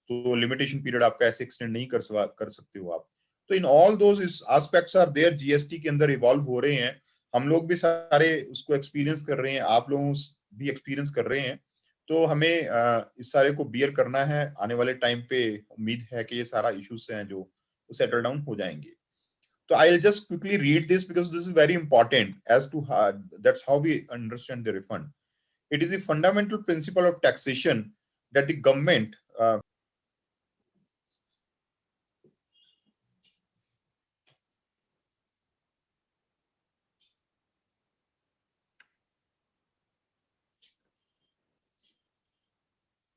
तो limitation period आपका ऐसे एक्सटेंड नहीं कर सकते हो आप। तो in all those aspects are there, GST के अंदर इवॉल्व हो रहे हैं, हम लोग भी सारे उसको एक्सपीरियंस कर रहे हैं, आप लोग भी एक्सपीरियंस कर रहे हैं। तो हमें इस सारे को बियर करना है, आने वाले टाइम पे उम्मीद है कि ये सारा इश्यूज हैं जो सेटल डाउन हो जाएंगे। तो I'll just quickly read this because this is very important as to how, that's how we understand the refund. It is the fundamental principle of taxation that the government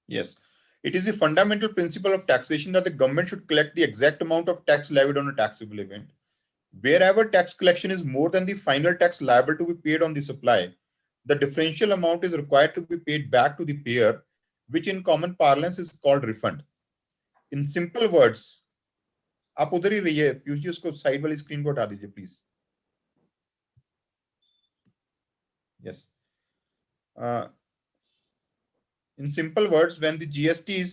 yes, it is the fundamental principle of taxation that the government should collect the exact amount of tax levied on a taxable event. Wherever tax collection is more than the final tax liable to be paid on the supply, the differential amount is required to be paid back to the payer, which in common parlance is called refund. In simple words, आप उधर ही रहिए पीयूष जी, उसको side वाली screen को हटा दीजिए please. Yes, in simple words, when the GST is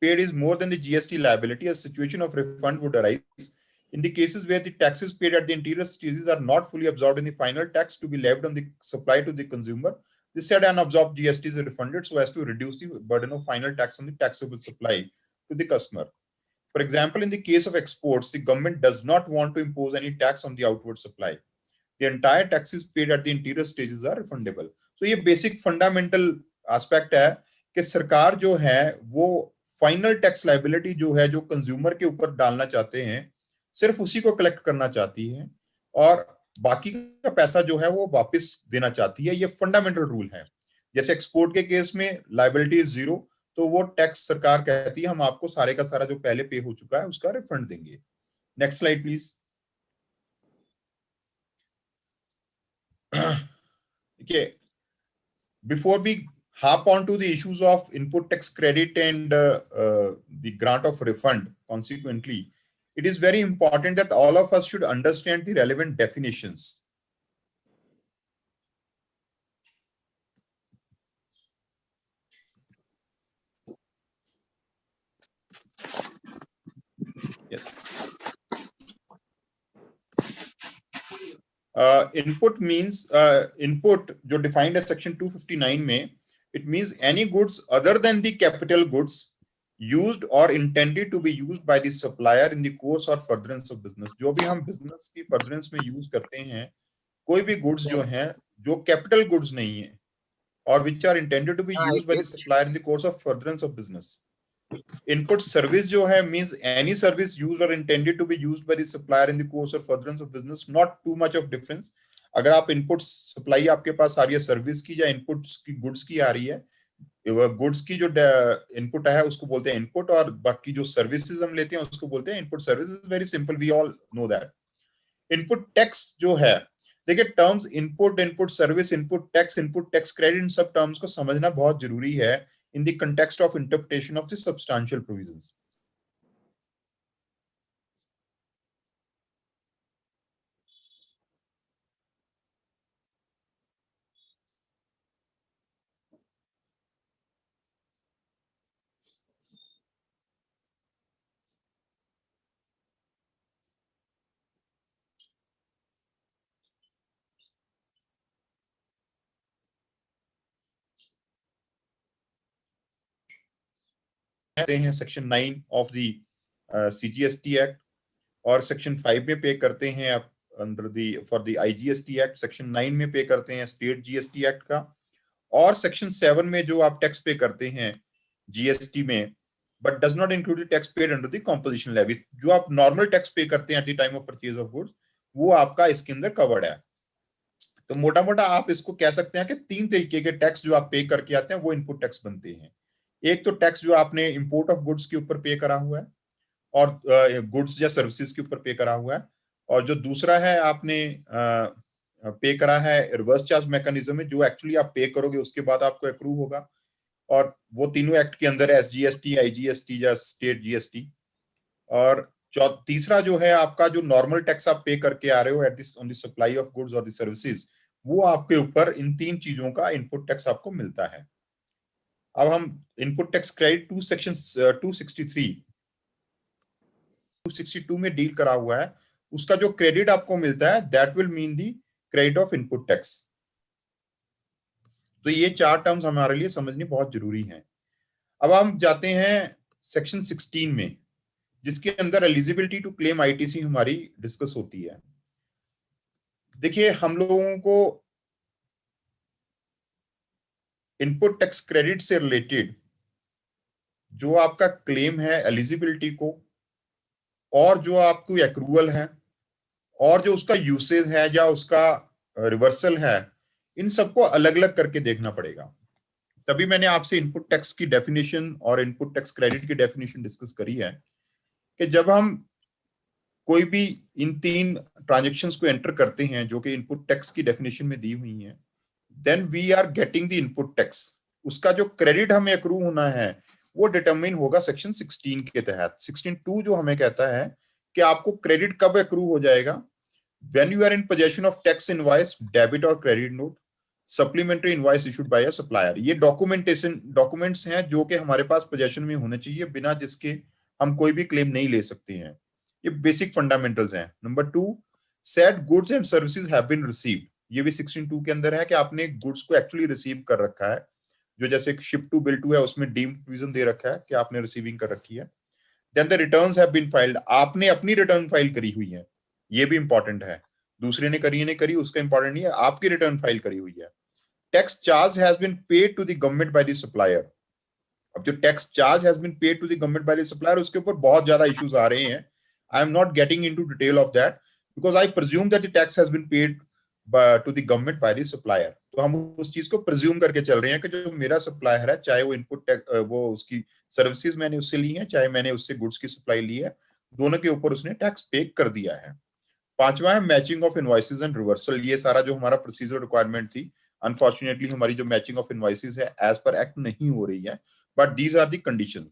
paid is more than the GST liability, a situation of refund would arise. In the cases where the taxes paid at the interior stages are not fully absorbed in the final tax to be levied on the supply to the consumer, the said unabsorbed GST is refunded so as to reduce the burden of final tax on the taxable supply to the customer. For example, in the case of exports, the government does not want to impose any tax on the outward supply. The entire taxes paid at the interior stages are refundable. So ये basic fundamental aspect है कि सरकार जो है वो final tax liability जो है, जो कंज्यूमर के ऊपर डालना चाहते हैं, सिर्फ उसी को कलेक्ट करना चाहती है और बाकी का पैसा जो है वो वापस देना चाहती है। ये फंडामेंटल रूल है। जैसे एक्सपोर्ट के केस में लाइबिलिटी इज जीरो, तो वो टैक्स सरकार कहती है हम आपको सारे का सारा जो पहले पे हो चुका है उसका रिफंड देंगे। Next slide please. देखिए, before we hop on to the issues of input tax credit and the grant of refund consequently, it is very important that all of us should understand the relevant definitions. Yes. Input means input जो defined as section 259 में, it means any goods other than the capital goods used or intended to be used by the supplier in the course or furtherance of business. जो भी हम business की furtherance में use करते हैं, कोई भी goods जो हैं जो capital goods नहीं है और which are intended to be used by the supplier in the course of furtherance of business. Input service जो है means any service used or intended to be used by the supplier in the course or furtherance of business, not too much of difference. अगर आप input supply आपके पास आ रही है service की या inputs की गुड्स की आ रही है, गुड्स की जो इनपुट है उसको बोलते हैं इनपुट और बाकी जो सर्विसेज हम लेते हैं उसको बोलते हैं input services. Very simple, we all know that. Input tax जो है, देखिए terms input, input service, input tax credit, इन सब टर्म्स को समझना बहुत जरूरी है in the context of interpretation of the substantial provisions. हैं section 9 of the CGST act और सेक्शन 5 में पे करते हैं आप under the for the IGST act, section 9 में पे करते हैं स्टेट जीएसटी एक्ट का, और सेक्शन 7 में जो आप टैक्स पे करते हैं जीएसटी में but does not include tax paid under the composition levy, जो आप नॉर्मल टैक्स पे करते हैं at the time of purchase of goods, वो आपका इसके अंदर कवर्ड है। तो मोटा मोटा आप इसको कह सकते हैं कि 3 तरीके के टैक्स जो आप पे करके आते हैं वो इनपुट टैक्स बनते हैं। एक तो टैक्स जो आपने इंपोर्ट ऑफ गुड्स के ऊपर पे करा हुआ है और गुड्स या सर्विसेज के ऊपर पे करा हुआ है, और जो दूसरा है आपने पे करा है रिवर्स चार्ज मैकेनिज्म में, जो एक्चुअली आप पे करोगे उसके बाद आपको एक्रू होगा, और वो तीनों एक्ट के अंदर एसजीएसटी, आईजीएसटी या स्टेट जीएसटी। और तीसरा जो है आपका जो नॉर्मल टैक्स आप पे करके आ रहे हो at this on the supply of goods और द सर्विसेज, वो आपके ऊपर इन 3 चीजों का इनपुट टैक्स आपको मिलता है। अब हम input tax credit to section 262 में डील करा हुआ है, उसका जो क्रेडिट आपको मिलता है that will mean the credit of input tax. तो ये चार टर्म्स हमारे लिए समझनी बहुत जरूरी है। अब हम जाते हैं सेक्शन 16 में, जिसके अंदर एलिजिबिलिटी टू क्लेम आईटीसी हमारी डिस्कस होती है। देखिए, हम लोगों को इनपुट टैक्स क्रेडिट से रिलेटेड जो आपका क्लेम है एलिजिबिलिटी को, और जो आपकी एक्रूवल है, और जो उसका यूसेज है या उसका रिवर्सल है, इन सबको अलग अलग करके देखना पड़ेगा। तभी मैंने आपसे इनपुट टैक्स की डेफिनेशन और इनपुट टैक्स क्रेडिट की डेफिनेशन डिस्कस करी है कि जब हम कोई भी इन तीन ट्रांजेक्शन्स को एंटर करते हैं जो कि इनपुट टैक्स की डेफिनेशन में दी हुई हैं, then we are getting the input tax. उसका जो क्रेडिट हमें एक्रू होना है वो डिटरमिन होगा सेक्शन 16 के तहत। 16(2) जो हमें कहता है कि आपको क्रेडिट कब एक्रू हो जाएगा, when you are in possession of tax invoice, debit और credit note, supplementary invoice issued by a supplier. ये डॉक्यूमेंट्स हैं जो कि हमारे पास पोजेशन में होने चाहिए, बिना जिसके हम कोई भी क्लेम नहीं ले सकते हैं। ये बेसिक फंडामेंटल्स हैं। Number 2, set goods and services have been received. ये भी 16(2) के अंदर है कि आपने गुड्स को एक्चुअली रिसीव कर रखा है, जो जैसे शिप टू बिल टू है उसमें डीम्ड प्रोविजन दे रखा है कि आपने रिसीविंग कर रखी है। Then the returns have been filed, आपने अपनी रिटर्न फाइल करी हुई है, ये भी इंपॉर्टेंट है। दूसरे ने करी नहीं करी उसका इंपॉर्टेंट नहीं है, आपकी रिटर्न फाइल करी हुई है। Tax charge has been paid to the government by the supplier. अब जो tax charge has been paid to the government by the supplier, उसके ऊपर बहुत ज्यादा इश्यूज आ रहे हैं। I am not getting into detail of that because I presume that the tax has been paid to the government by the supplier. तो हम उस चीज को प्रिज्यूम करके चल रहे हैं कि जो मेरा सप्लायर है, चाहे वो इनपुट वो उसकी सर्विसेज मैंने उससे ली है, चाहे मैंने उससे गुड्स की सप्लाई ली है, दोनों के ऊपर उसने टैक्स पे कर दिया है। पांचवा है matching of invoices and reversal. ये सारा जो हमारा प्रोसीजर रिक्वायरमेंट थी, अनफॉर्चुनेटली हमारी जो मैचिंग ऑफ इनवॉइसेस है एज पर एक्ट नहीं हो रही है, but these are the condition.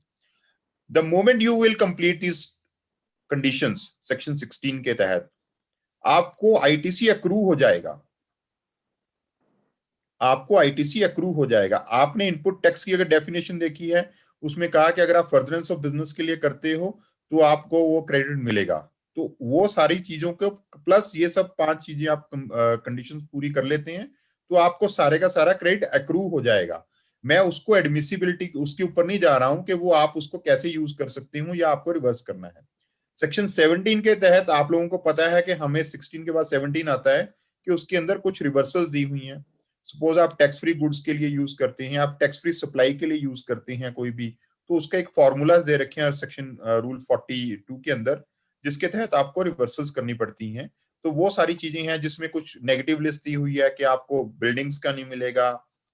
The moment you will complete this conditions section 16 के तहत, आपको आईटीसी अक्रू हो जाएगा। आपको आईटीसी अक्रू हो जाएगा। आपने इनपुट टैक्स की अगर डेफिनेशन देखी है, उसमें कहा कि अगर आप फर्दरेंस ऑफ बिजनेस के लिए करते हो तो आपको वो क्रेडिट मिलेगा। तो वो सारी चीजों को प्लस ये सब 5 चीजें आप कंडीशंस पूरी कर लेते हैं तो आपको सारे का सारा क्रेडिट अक्रू हो जाएगा। मैं उसको एडमिसिबिलिटी उसके ऊपर नहीं जा रहा हूं कि वो आप उसको कैसे यूज कर सकते हो या आपको रिवर्स करना है। सेक्शन 17 के तहत आप लोगों को पता है कि हमें 16 के बाद 17 आता है कि उसके अंदर कुछ रिवर्सल्स दी हुई हैं। सपोज आप टैक्स फ्री गुड्स के लिए यूज करते हैं, आप टैक्स फ्री सप्लाई के लिए यूज करते हैं कोई भी, तो उसका एक फॉर्मूलाज दे रखे हैं सेक्शन रूल 42 के अंदर, जिसके तहत आपको रिवर्सल्स करनी पड़ती हैं। तो वो सारी चीजें हैं जिसमें कुछ नेगेटिव लिस्ट दी हुई है कि आपको बिल्डिंग्स का नहीं मिलेगा,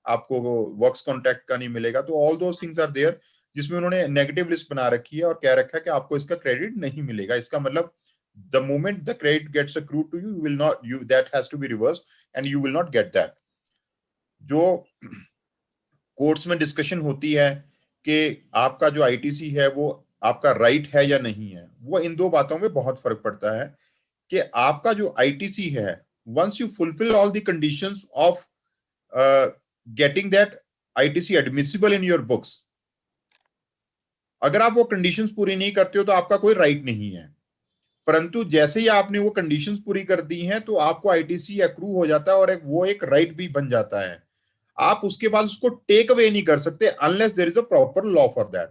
आपको वर्क्स कॉन्ट्रैक्ट का नहीं मिलेगा। तो all those things are there, जिसमें उन्होंने नेगेटिव लिस्ट बना रखी है और कह रखा है कि आपको इसका क्रेडिट नहीं मिलेगा। इसका मतलब the moment the credit gets accrued to you, you will not, you that has to be reversed and you will not get that. जो कोर्ट्स में डिस्कशन होती है कि आपका जो आईटीसी है वो आपका राइट है या नहीं है, वो इन दो बातों में बहुत फर्क पड़ता है। कि आपका जो आईटीसी है, once you fulfil all the conditions of getting that ITC admissible in your books, अगर आप वो कंडीशंस पूरी नहीं करते हो तो आपका कोई राइट नहीं है। परंतु जैसे ही आपने वो कंडीशंस पूरी कर दी हैं तो आपको आईटीसी अक्रू हो जाता है और वो एक राइट भी बन जाता है। आप उसके बाद उसको टेक अवे नहीं कर सकते unless there is a proper law for that.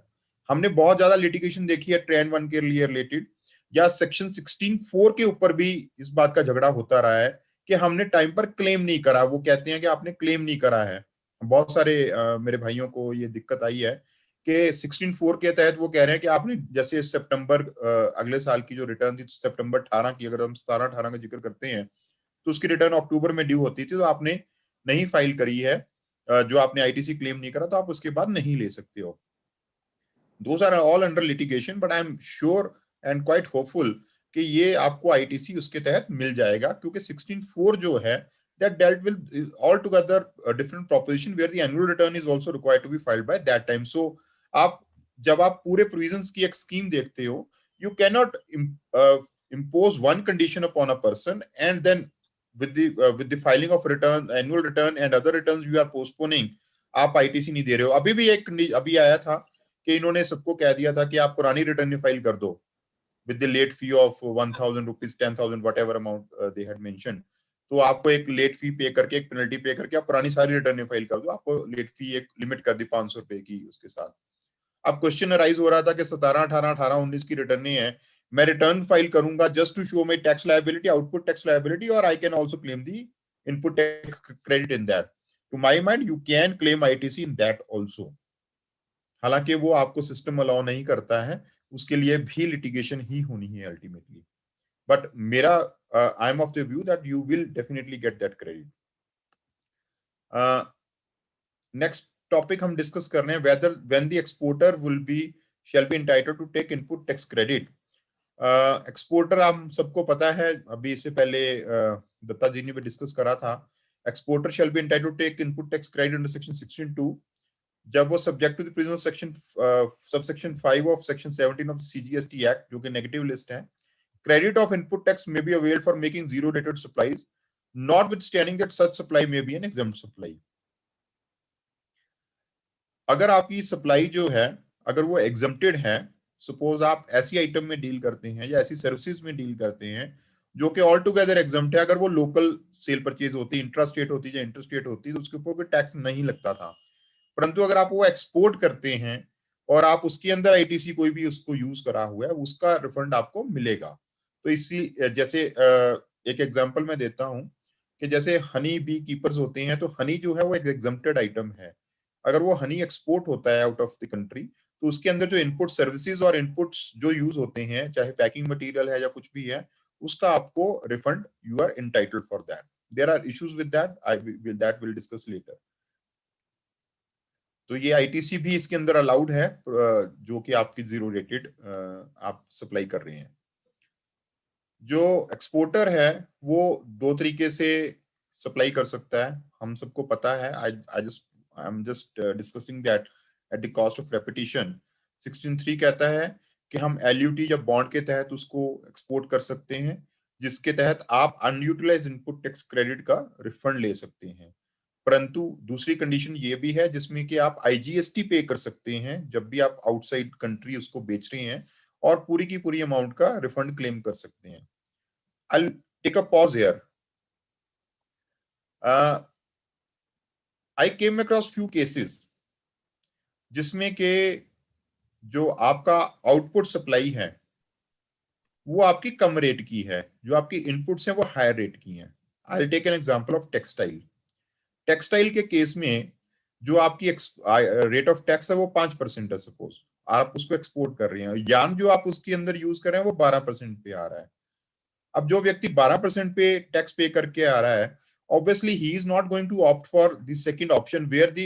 हमने बहुत ज्यादा लिटिगेशन देखी है ट्रेन 1 के लिए रिलेटेड, या सेक्शन 16(4) के ऊपर भी इस बात का झगड़ा होता रहा है कि हमने टाइम पर क्लेम नहीं करा। वो कहते हैं कि आपने क्लेम नहीं करा है। बहुत सारे मेरे भाइयों को ये दिक्कत आई है कि 16(4) के तहत वो कह रहे हैं कि आपने जैसे सितंबर अगले साल की जो रिटर्न थी सितंबर 18 की, अगर हम 17-18 का जिक्र करते हैं तो उसकी रिटर्न अक्टूबर में ड्यू होती थी, तो आपने नहीं फाइल करी है, जो आपने आईटीसी क्लेम नहीं करा, तो आप उसके बाद नहीं ले सकते हो। Those are all under litigation, but I am sure and quite hopeful कि ये आपको आईटीसी उसके तहत मिल जाएगा, क्योंकि 16(4) जो है that dealt with altogether a different proposition where the annual return is also required to be filed by that time. So आप जब आप पूरे provisions की एक स्कीम देखते हो, you cannot impose one condition upon a person and then with the filing of return, annual return and other returns you are postponing आप ITC नहीं दे रहे हो। अभी भी अभी आया था कि इन्होंने सबको कह दिया था कि आप पुरानी रिटर्न फाइल कर दो with the late fee of 1000 rupees 10,000 whatever amount they had mention. तो आपको एक लेट फी पे करके, एक पेनल्टी पे करके आप पुरानी सारी रिटर्न फाइल कर दो, आपको लेट फी एक लिमिट कर दी 500 रुपए की उसके साथ। अब क्वेश्चन अराइज हो रहा था कि 17, 18, 18, 19 की रिटर्न है, मैं रिटर्न फाइल करूंगा just to show my tax liability, output tax liability, और I can also claim the input tax credit in that. To my mind you can claim ITC in that also, हालांकि वो आपको system allow नहीं करता है, उसके लिए भी लिटिगेशन ही होनी है अल्टीमेटली। बट मेरा I am of the view that you will definitely get that credit. Next topic हम डिस्कस कर रहे हैं, whether when the exporter will be shall be entitled to take input tax credit. Exporter हम सबको पता है, अभी इससे पहले दत्ता जी ने भी डिस्कस करा था, exporter shall be entitled to take input tax credit under section 16(2) जब वो subject to the provision of section subsection 5 of section 17 of CGST act, जो कि नेगेटिव लिस्ट है। Credit of input tax may be availed for making zero rated supplies notwithstanding that such supply may be an exempt supply. अगर आपकी supply जो है अगर वो exempted है, सपोज आप ऐसी आइटम में डील करते हैं या ऐसी सर्विसेज में डील करते हैं जो कि ऑल टुगेदर एग्जम्प्ट है, अगर वो लोकल सेल परचेज होती, इंट्रास्टेट होती या इंटरस्टेट होती, तो उसके ऊपर कोई टैक्स नहीं लगता था। परंतु अगर आप वो एक्सपोर्ट करते हैं और आप उसके अंदर आईटीसी कोई भी उसको यूज करा हुआ है, उसका रिफंड आपको मिलेगा। तो इसी जैसे एक एग्जांपल मैं देता हूं कि जैसे हनी बी कीपर्स होते हैं, तो हनी जो है वो एक एग्जम्प्टेड आइटम है। अगर वो हनी एक्सपोर्ट होता है आउट ऑफ द कंट्री, तो उसके अंदर जो इनपुट सर्विसेज और इनपुट्स जो यूज होते हैं, चाहे पैकिंग मटेरियल है या कुछ भी है, उसका आपको refund you are entitled for that. There are issues with that, I will that will discuss later. तो ये आईटीसी भी इसके अंदर अलाउड है, जो कि आपकी जीरो रेटेड आप सप्लाई कर रहे हैं। जो एक्सपोर्टर है वो दो तरीके से सप्लाई कर सकता है, हम सबको पता है। I am just discussing that at the cost of repetition. 16(3) कहता है कि हम एलयूटी या बॉन्ड के तहत उसको एक्सपोर्ट कर सकते हैं, जिसके तहत आप अनयूटिलाइज्ड इनपुट टैक्स क्रेडिट का रिफंड ले सकते हैं। परंतु दूसरी कंडीशन ये भी है जिसमें कि आप आईजीएसटी पे कर सकते हैं जब भी आप आउटसाइड कंट्री उसको बेच रहे हैं, और पूरी की पूरी अमाउंट का रिफंड क्लेम कर सकते हैं। I'll take a pause here. I came across few cases जिसमें के जो आपका आउटपुट सप्लाई है वो आपकी कम रेट की है, जो आपकी इनपुट्स हैं वो हायर रेट की हैं। I take an example of textile. Textile के केस में जो आपकी रेट ऑफ टैक्स है वो 5% है, सपोज आप उसको एक्सपोर्ट कर रहे हैं, यान जो आप उसके अंदर यूज कर रहे हैं वो 12% पे आ रहा है। अब जो व्यक्ति 12% पे टैक्स पे करके आ रहा है, obviously he is not going to opt for the second option where the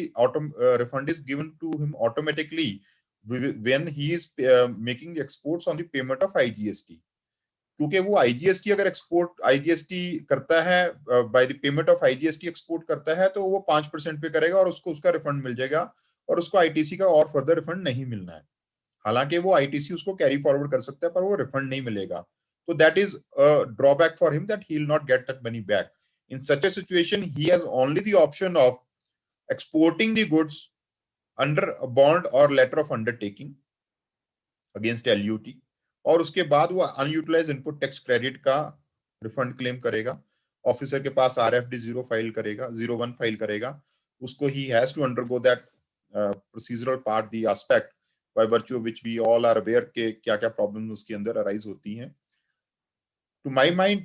refund is given to him automatically when he is making the exports on the payment of IGST। क्योंकि वो IGST अगर export IGST करता है, by the payment of IGST export करता है, तो वो 5% पे करेगा और उसको उसका रिफंड मिल जाएगा, और उसको आईटीसी का और फर्दर रिफंड नहीं मिलना है। हालांकि वो आईटीसी उसको कैरी फॉरवर्ड कर सकता है, पर वो रिफंड नहीं मिलेगा। तो that is drawback for him, that he will not get that money back. In such a situation he has only the option of exporting the goods under a bond or letter of undertaking against LUT, और उसके बाद वो unutilise input tax credit का refund claim करेगा। Officer के पास RFD 0 file करेगा, 01 file करेगा, उसको ही has to undergo that procedural part, the aspect by virtue of which we all are aware के क्या क्या प्रॉब्लम उसके अंदर अराइज होती हैं। To my mind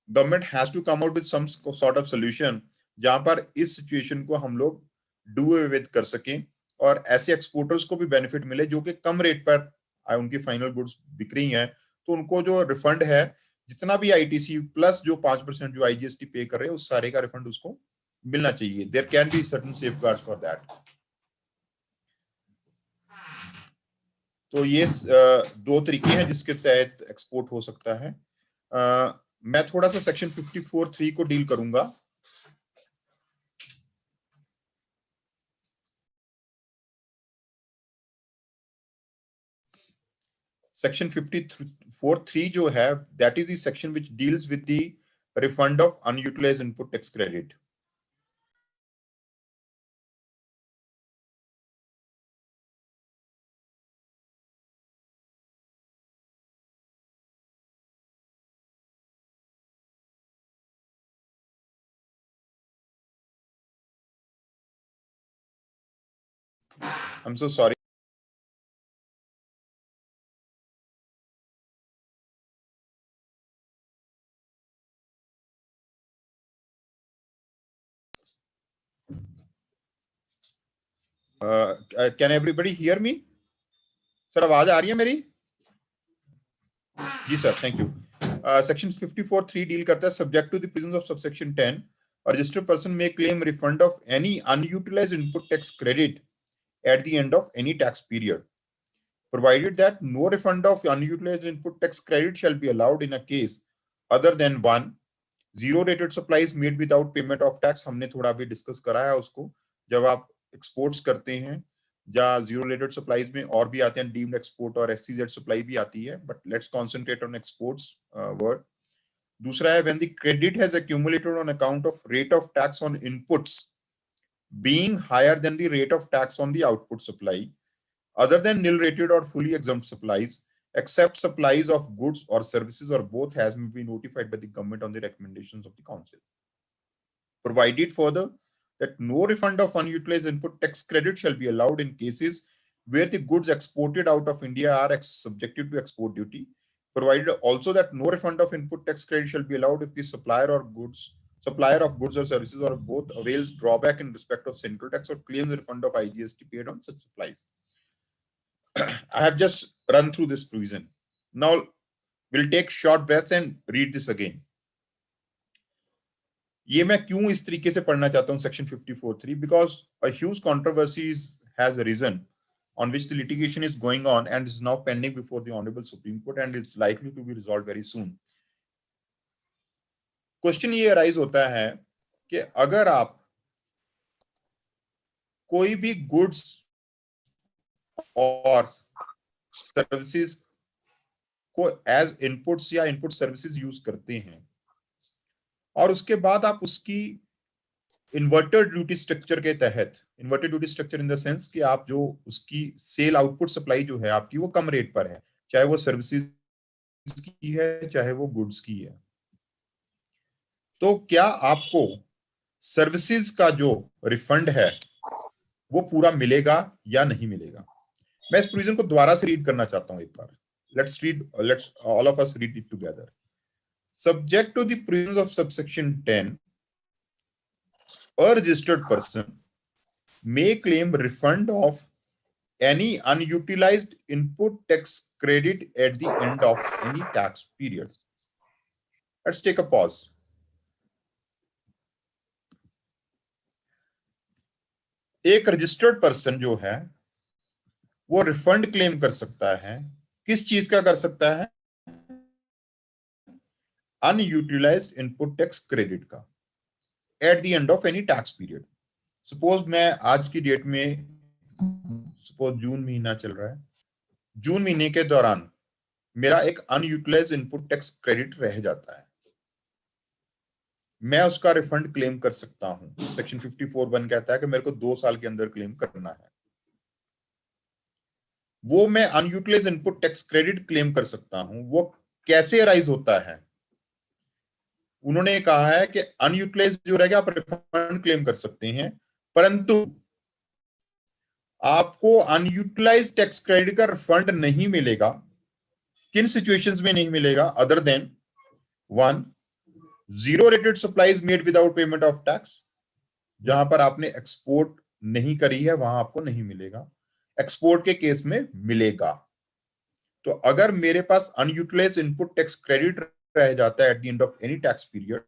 government has to come out with some sort of solution जहां पर इस सिचुएशन को हम लोग डू अवे विद कर सकें, और ऐसे एक्सपोर्टर्स को भी बेनिफिट मिले जो कि कम रेट पर उनकी फाइनल गुड्स बिक रही हैं, तो उनको जो रिफंड है जितना भी आईटीसी प्लस जो 5% जो आईजीएसटी पे कर रहे हैं, उस सारे का रिफंड उसको मिलना चाहिए। There can be certain safeguards for that. तो ये दो तरीके हैं जिसके तहत एक्सपोर्ट हो सकता है। मैं थोड़ा सा सेक्शन 54(3) को डील करूंगा। सेक्शन 54(3) जो है, that is the section which deals with the refund of unutilised input tax credit. I'm so sorry. Can everybody hear me? Sir आवाज आ रही है मेरी? जी sir, thank you. Section 54(3) deal करता है subject to the provisions of subsection 10, a registered person may claim refund of any unutilized input tax credit at the end of any tax period, provided that no refund of unutilized input tax credit shall be allowed in a case other than one, zero rated supplies made without payment of tax। हमने थोड़ा अभी discuss करा है उसको। जब आप exports करते हैं या जीरो रेटेड सप्लाईज में और भी आते हैं, डीम्ड एक्सपोर्ट और एससीजेड सप्लाई भी आती है, but let's concentrate on exports word. दूसरा है when the credit has accumulated on account of rate of tax on inputs being higher than the rate of tax on the output supply, other than nil rated or fully exempt supplies, except supplies of goods or services or both, has been notified by the government on the recommendations of the council, provided further that no refund of unutilized input tax credit shall be allowed in cases where the goods exported out of India are subjected to export duty, provided also that no refund of input tax credit shall be allowed if the supplier of goods or services or both avails drawback in respect of central tax or claims refund of IGST paid on such supplies. I have just run through this provision. Now we'll take short breaths and read this again. ये मैं क्यों इस तरीके से पढ़ना चाहता हूं section 54(3), because a huge controversy has arisen on which the litigation is going on and is now pending before the Honorable Supreme Court and is likely to be resolved very soon. Question ये arise होता है कि अगर आप कोई भी goods और services को एज इनपुट्स या इनपुट सर्विसेज यूज करते हैं और उसके बाद आप उसकी इन्वर्टेड ड्यूटी स्ट्रक्चर के तहत, inverted duty structure in the sense कि आप जो उसकी सेल आउटपुट सप्लाई जो है आपकी वो कम रेट पर है, चाहे वो सर्विसेज की है चाहे वो गुड्स की है, तो क्या आपको सर्विसेज का जो रिफंड है वो पूरा मिलेगा या नहीं मिलेगा? मैं इस प्रोविजन को दोबारा से रीड करना चाहता हूं एक बार। Let's all of us read it together. Subject to the provisions of subsection 10, a registered person may claim refund of any unutilized input tax credit at the end of any tax period. Let's take a pause. एक registered person जो है वो refund claim कर सकता है, किस चीज का कर सकता है? अनयूटिलाइज्ड इनपुट टैक्स क्रेडिट का, at the end of any tax period. Suppose मैं आज की डेट में, सपोज जून महीना चल रहा है, जून महीने के दौरान मेरा एक अनयूटिलाइज्ड इनपुट टैक्स क्रेडिट रह जाता है, मैं उसका रिफंड क्लेम कर सकता हूं। सेक्शन 54(1) कहता है कि मेरे को 2 साल के अंदर क्लेम करना है। वो मैं unutilised input tax credit claim कर सकता हूं। वो कैसे अराइज होता है? उन्होंने कहा है कि अनयूटिलाइज्ड जो रहेगा आप रिफंड क्लेम कर सकते हैं, परंतु आपको अनयूटिलाइज्ड टैक्स क्रेडिट का रिफंड नहीं मिलेगा। किन सिचुएशंस में नहीं मिलेगा? Other than 1, zero rated supplies made without payment of tax, जहां पर आपने एक्सपोर्ट नहीं करी है वहां आपको नहीं मिलेगा, एक्सपोर्ट के केस में मिलेगा। तो अगर मेरे पास अनयूटिलाइज्ड इनपुट टैक्स क्रेडिट रह जाता है at the end of any tax period,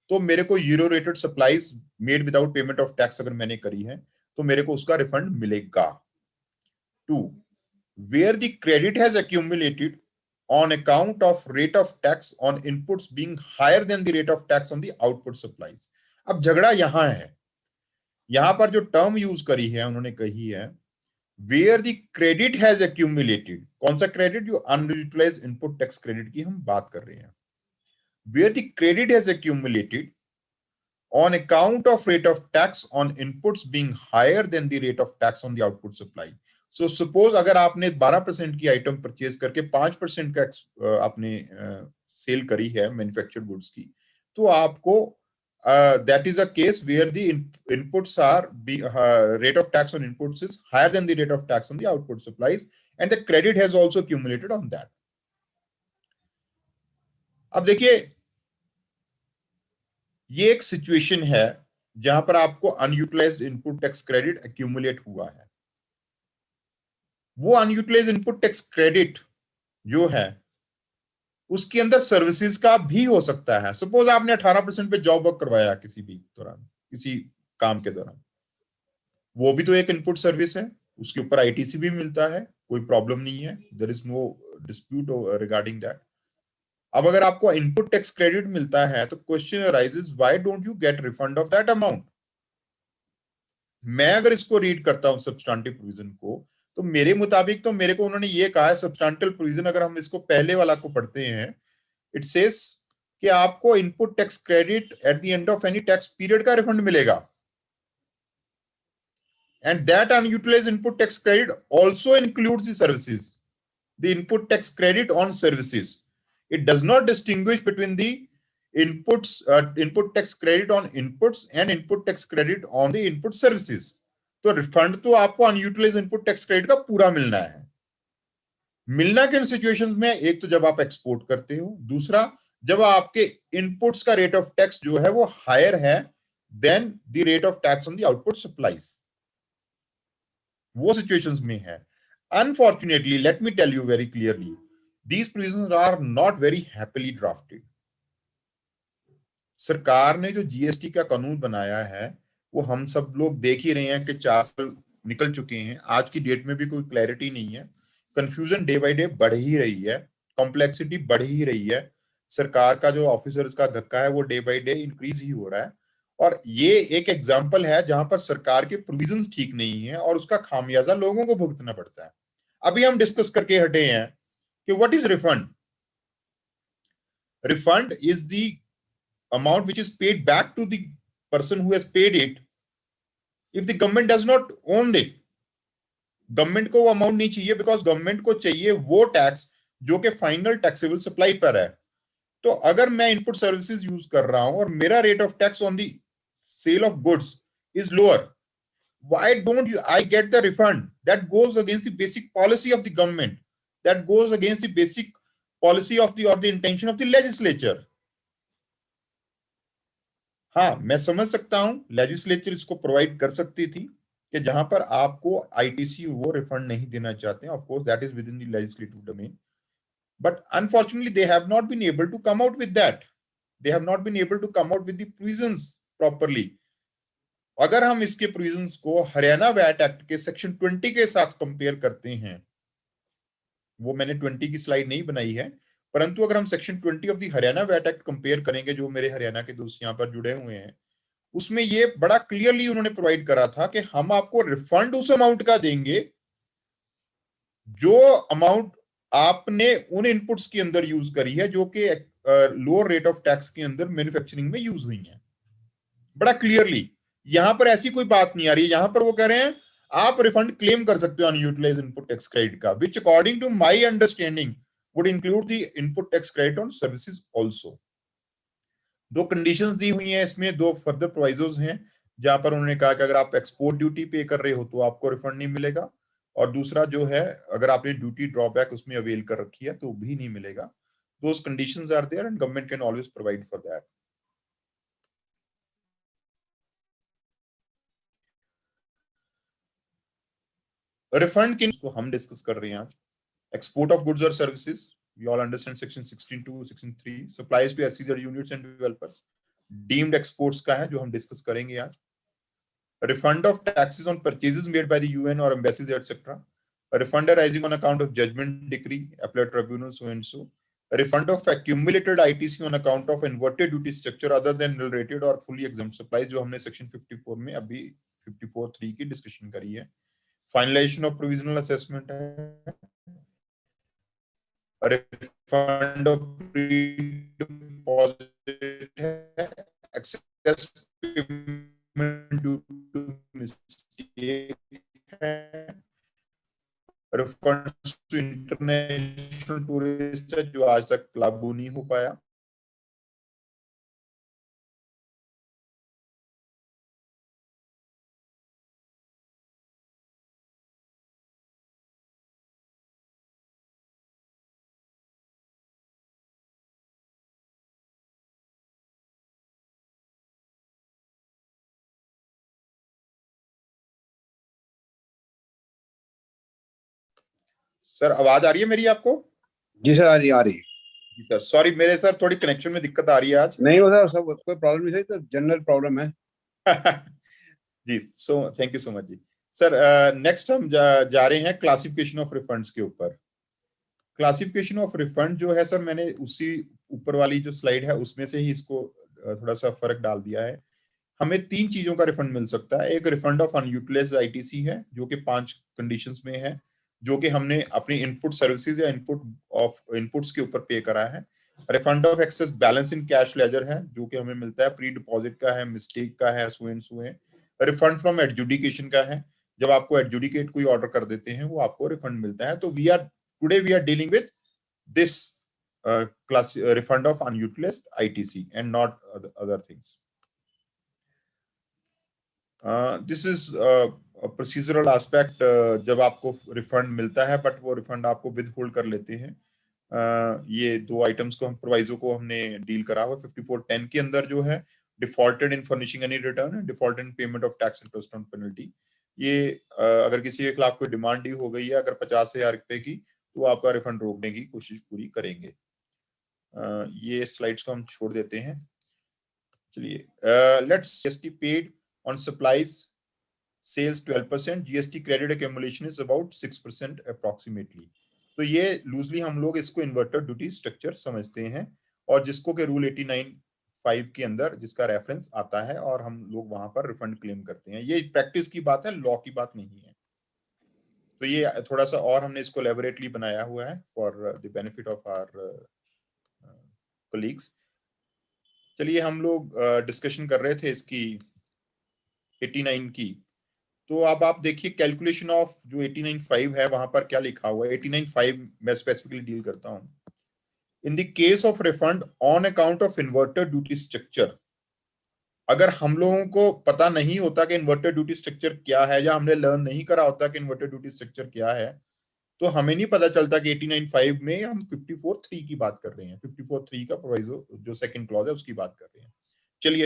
तो मेरे को zero rated supplies made without payment of tax अगर मैंने करी है तो मेरे को उसका रिफंड मिलेगा। 2, where the credit has accumulated on account of rate of tax on inputs being higher than the rate of tax on the output supplies। अब झगड़ा यहां है, यहां पर जो टर्म यूज करी है उन्होंने कही है where the credit has accumulated। कौन सा क्रेडिट? जो अनयूटिलाइज्ड इनपुट टैक्स क्रेडिट की हम बात कर रहे हैं। where the credit has accumulated on account of rate of tax on inputs being higher than the rate of tax on the output supply। So suppose अगर आपने 12% की आइटम परचेज करके 5% का आपने सेल करी है मैन्युफैक्चर्ड गुड्स की, तो आपको that is a case where the inputs are rate of tax on inputs is higher than the rate of tax on the output supplies, and the credit has also accumulated on that. अब देखिए, ये एक situation है जहां पर आपको unutilised input tax credit accumulate हुआ है। वो अनयूटिलाइज्ड इनपुट टैक्स क्रेडिट जो है उसके अंदर सर्विसेज का भी हो सकता है। सपोज आपने 18% पे जॉब वर्क करवाया किसी भी दौरान, किसी काम के दौरान, वो भी तो एक इनपुट सर्विस है, उसके ऊपर आईटीसी भी मिलता है, कोई प्रॉब्लम नहीं है, there is no dispute regarding that. अब अगर आपको इनपुट टैक्स क्रेडिट मिलता है तो question arises, why don't you get refund of that amount? मैं अगर इसको रीड करता हूं सब्सटेंटिव प्रोविजन को, तो मेरे मुताबिक तो मेरे को उन्होंने ये कहा है, सब्सटेंटिव प्रोविजन अगर हम इसको पहले वाला को पढ़ते हैं, इट सेज कि आपको input tax credit at the end of any tax period का रिफंड मिलेगा, and that unutilized input tax credit also includes the services, the input tax credit on services. It does not distinguish between the input tax credit on inputs and input tax credit on the input services. तो refund तो आपको unutilise input tax credit का पूरा मिलना है। मिलना किन situations में? एक तो जब आप एक्सपोर्ट करते हो, दूसरा जब आपके इनपुट्स का रेट ऑफ टैक्स जो है वो हायर है then the rate of tax on the output supplies, वो सिचुएशंस में है। Unfortunately, let me tell you very clearly, these provisions are not very happily drafted. सरकार ने जो जीएसटी का कानून बनाया है वो हम सब लोग देख ही रहे हैं कि 4 साल निकल चुके हैं, आज की डेट में भी कोई क्लैरिटी नहीं है, कंफ्यूजन डे बाय डे बढ़ ही रही है, कॉम्प्लेक्सिटी बढ़ ही रही है, सरकार का जो ऑफिसर्स का धक्का है वो डे बाय डे इंक्रीज ही हो रहा है। और ये एक एग्जाम्पल है जहां पर सरकार के प्रोविजंस ठीक नहीं है और उसका खामियाजा लोगों को भुगतना पड़ता है। अभी हम डिस्कस करके हटे हैं कि what is refund. Refund is the amount which is paid back to the person who has paid it if the government does not own it. Government को वो अमाउंट नहीं चाहिए, बिकॉज गवर्नमेंट को चाहिए वो टैक्स जो कि फाइनल टैक्सेबल सप्लाई पर है। तो अगर मैं इनपुट सर्विसेज यूज कर रहा हूं और मेरा rate of tax on the sale of goods is lower, why don't I get the refund? That goes against the basic policy of the government, that goes against the basic policy of the intention of the legislature. हाँ, मैं समझ सकता हूं legislature इसको provide कर सकती थी कि जहां पर आपको आईटीसी वो रिफंड नहीं देना चाहते हैं, of course that is within the legislative domain, but unfortunately they have not been able to come out with that, they have not been able to come out with the provisions properly. अगर हम इसके provisions को Haryana VAT act के section 20 के साथ compare करते हैं, वो मैंने 20 की स्लाइड नहीं बनाई है, परंतु अगर हम section 20 of the Haryana VAT act compare करेंगे, जो मेरे हरियाणा के दोस्त यहाँ पर जुड़े हुए हैं, उसमें ये बड़ा क्लियरली उन्होंने प्रोवाइड करा था कि हम आपको रिफंड उस अमाउंट का देंगे जो अमाउंट आपने उन इनपुट्स के अंदर यूज करी है जो कि लोअर रेट ऑफ टैक्स के अंदर मैन्युफैक्चरिंग में यूज हुई है। बड़ा क्लियरली यहां पर ऐसी कोई बात नहीं आ रही है, यहां पर वो कह रहे हैं आप रिफंड क्लेम कर सकते हो अनयूटिलाइज्ड इनपुट टैक्स क्रेडिट का, which according to my understanding would include the input tax credit on services also. दो कंडीशंस दी हुई हैं इसमें, दो फर्दर प्रोविजोस हैं जहां पर उन्होंने कहा कि अगर आप एक्सपोर्ट ड्यूटी पे कर रहे हो तो आपको रिफंड नहीं मिलेगा, और दूसरा जो है अगर आपने ड्यूटी ड्रॉबैक उसमें अवेल कर रखी है तो भी नहीं मिलेगा। Those conditions are there and government can always provide for that. Refund के को हम डिस्कस कर रहे हैं आज। एक्सपोर्ट ऑफ गुड्स और services, you all understand section 16(2), section 3 supplies to SEZ units and developers। Deemed exports का है जो हम डिस्कस करेंगे आज। refund of taxes on purchases made by the UN or embassies etc, a refund arising on account of judgment, decree, appellate tribunal so and so, a refund of accumulated ITC on account of inverted duty structure other than related or fully exempt supplies, जो हमने section 54 में अभी 54(3) की discussion करी है। Finalisation of provisional assessment है, refund of pre-deposit है, excess payment due to mistake है, refunds to international tourist है जो आज तक लागू नहीं हो पाया, सर आवाज आ रही है मेरी आपको? जी सर, आ रही है। जी सर, सॉरी मेरे सर थोड़ी कनेक्शन में दिक्कत आ रही है आज। नहीं होता सब, कोई प्रॉब्लम नहीं, सही तो जनरल प्रॉब्लम है। जी, so thank you so much जी। सर नेक्स्ट हम जा रहे हैं क्लासिफिकेशन ऑफ रिफंड्स के ऊपर। क्लासिफिकेशन ऑफ रिफंड जो है सर, मैंने उसी ऊपर वाली जो स्लाइड है उसमें से ही इसको थोड़ा सा फर्क डाल दिया है। हमें तीन चीजों का रिफंड मिल सकता है। एक रिफंड ऑफ अनयूटिलाइज्ड आईटीसी है जो कि 5 कंडीशंस में है, जो कि हमने अपनी इनपुट सर्विसेज या इनपुट्स के ऊपर पे करा है। Refund of excess balance in cash ledger है जो कि हमें मिलता है, प्री डिपॉजिट का है, मिस्टेक का है, सो एंड सो है। रिफंड फ्रॉम एडजुडिकेशन का है, जब आपको एडजुडिकेट कोई ऑर्डर कर देते हैं वो आपको रिफंड मिलता है। तो today we are dealing with this class refund of unutilized ITC and not other things. This is a procedural aspect, जब आपको रिफंड मिलता है बट वो रिफंड आपको विद होल्ड कर लेते हैं। ये दो आइटम्स को हम प्रोवाइजो को हमने डील करा हुआ 5410 के अंदर, जो है defaulted in furnishing any return, defaulted in payment of tax interest on penalty. ये अगर किसी के खिलाफ कोई डिमांड डी हो गई है अगर 50,000 रुपए की, तो आपका रिफंड रोकने की कोशिश पूरी करेंगे। ये स्लाइड्स को हम छोड़ देते हैं। चलिए, let's GST paid on supplies sales 12%, GST credit accumulation is about 6% approximately. तो ये लूजली हम लोग इसको इन्वर्टर ड्यूटी स्ट्रक्चर समझते हैं, और जिसको के रूल 89(5) के अंदर जिसका रेफरेंस आता है, और हम लोग वहां पर रिफंड क्लेम करते हैं। ये प्रैक्टिस की बात है, लॉ की बात नहीं है। तो ये थोड़ा सा और हमने इसको लेबोरेटली बनाया हुआ है for the benefit of our colleagues. चलिए, हम लोग डिस्कशन कर रहे थे इसकी 89 की। तो अब आप देखिए कैलकुलेशन ऑफ जो 89(5) है वहां पर क्या लिखा हुआ है। 89(5) मैं स्पेसिफिकली डील करता हूं। इन the case of refund on account of inverter duty structure, अगर हम लोगों को पता नहीं होता कि इन्वर्टर ड्यूटी स्ट्रक्चर क्या है, या हमने लर्न नहीं करा होता कि इन्वर्टर ड्यूटी स्ट्रक्चर क्या है, तो हमें नहीं पता चलता कि 89(5) में हम 54(3) की बात कर रहे हैं। 54(3) का प्रोविजो जो सेकंड क्लॉज है उसकी बात कर रहे हैं। चलिए,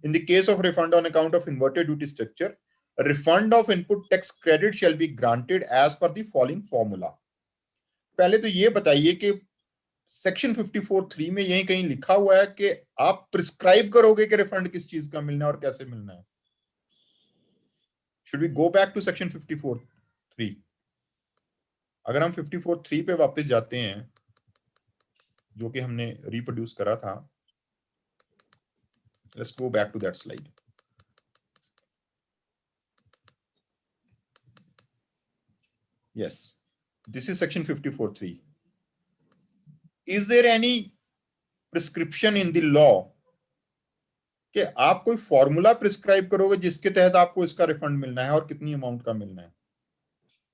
in the case of refund on account of inverter duty structure, refund of input tax credit shall be granted as per the following formula. पहले तो ये बताइए कि सेक्शन 54(3) में यही कहीं लिखा हुआ है कि आप प्रिस्क्राइब करोगे कि रिफंड किस चीज का मिलना है और कैसे मिलना है? Should we go back to section 54(3)? अगर हम 54(3) पे वापस जाते हैं, जो कि हमने रिप्रोड्यूस करा था, let's go back to that slide. Yes, this is section 54(3). Is there any prescription in the law कि आप कोई फॉर्मूला प्रिस्क्राइब करोगे जिसके तहत आपको इसका रिफंड मिलना है और कितनी अमाउंट का मिलना है?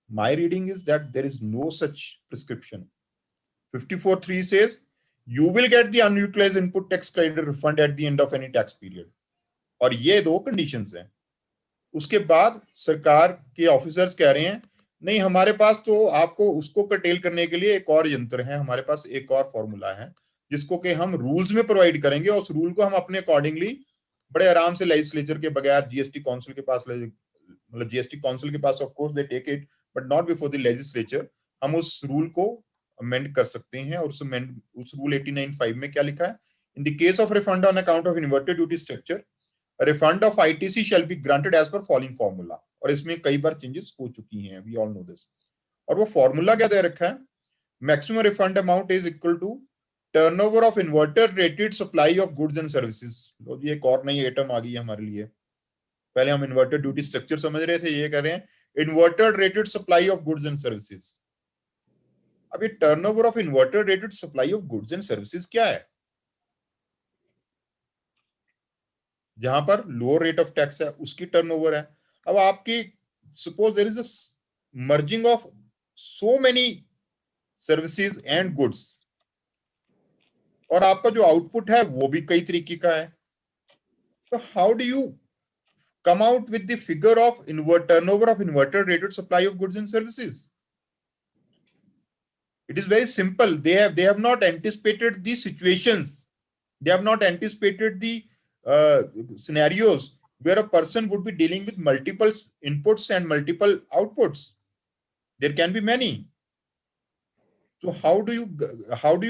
My reading is that there is no such prescription. 54(3) says you will get the unutilized input tax credit refund at the end of any tax period. और ये दो कंडीशंस हैं। उसके बाद सरकार के ऑफिसर्स कह रहे हैं नहीं, हमारे पास तो आपको उसको कटेल करने के लिए एक और यंत्र है, हमारे पास एक और फॉर्मूला है जिसको कि हम रूल्स में प्रोवाइड करेंगे, और उस रूल को हम अपने अकॉर्डिंगली बड़े आराम से लेजिस्लेचर के बगैर जीएसटी काउंसिल के पास, मतलब जीएसटी काउंसिल के पास of course they take it but not before the legislature, हम उस रूल को अमेंड कर सकते हैं। और उस रूल 89(5) में क्या लिखा है? In the case of refund on account of inverted duty structure, refund of ITC shall be granted as per following formula. और इसमें कई बार चेंजेस हो चुकी हैं, वी ऑल नो दिस। और वो फॉर्मूला क्या दे रखा है? Maximum refund amount is equal to turnover of inverter rated supply of goods and services. तो ये एक और नई आइटम आ गई है हमारे लिए। पहले हम इन्वर्टर ड्यूटी स्ट्रक्चर समझ रहे थे, ये कह रहे हैं inverter rated supply of goods and services. अब ये turnover of inverter rated supply of goods and services क्या है? जहां पर लोअर रेट ऑफ टैक्स है उसकी टर्नओवर है। अब आपकी suppose there is a merging of so many services and goods, और आपका जो आउटपुट है वो भी कई तरीके का है। तो how do you come out with the figure of turnover of inverter rated supply of goods and services? It is very simple. They have not anticipated the situations, they have not anticipated the scenarios where a person would be dealing with multiple inputs and multiple outputs. There can be many. तो how do you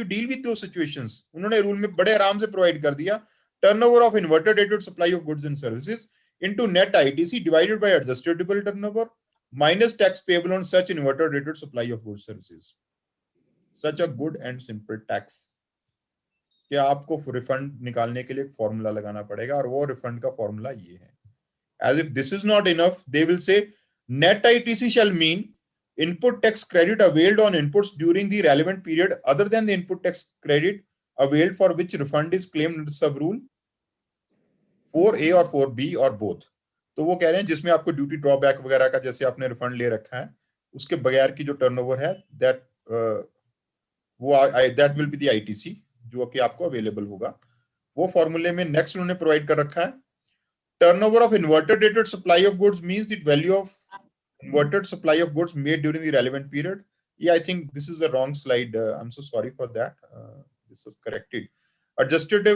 deal with दो situations? उन्होंने rule में बड़े आराम से provide कर दिया, turnover of inverter rated supply of goods and services into net ITC divided by adjustable turnover minus tax payable on such inverter rated supply of goods services. Such a good and simple tax कि आपको refund निकालने के लिए एक formula लगाना पड़ेगा, और वो रिफंड का फॉर्मूला ये है। As if this is not enough, they will say net ITC shall mean input tax credit availed on inputs during the relevant period other than the input tax credit availed for which refund is claimed under sub rule 4A और 4B और both। तो वो कह रहे हैं जिसमें आपको duty drawback वगैरह का जैसे आपने रिफंड ले रखा है उसके बगैर की जो टर्नओवर है that that will be the ITC जो कि आपको अवेलेबल होगा। वो फॉर्मूले में नेक्स्ट उन्होंने प्रोवाइड कर रखा है, turnover of inverted rated supply of goods means the value of inverted supply of goods made during the relevant period. Yeah, I think this is the wrong slide. I'm so sorry for that. This was corrected. Adjusted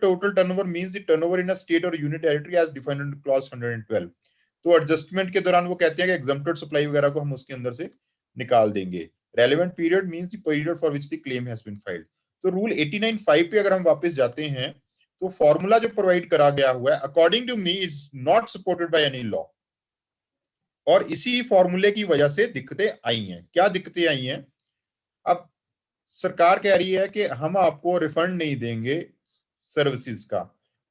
total turnover means the turnover in a state or unit territory as defined in clause 112. तो adjustment के दौरान वो कहते हैं कि exempted supply वगैरह को हम उसके अंदर से निकाल देंगे। Relevant period means the period for which the claim has been filed. तो रूल 89(5) पे अगर हम वापस जाते हैं तो फॉर्मूला जो प्रोवाइड करा गया हुआ है according to me is not supported by any law, और इसी फॉर्मूले की वजह से दिक्कतें आई हैं। क्या दिक्कतें आई हैं? अब सरकार कह रही है कि हम आपको रिफंड नहीं देंगे सर्विसेज का,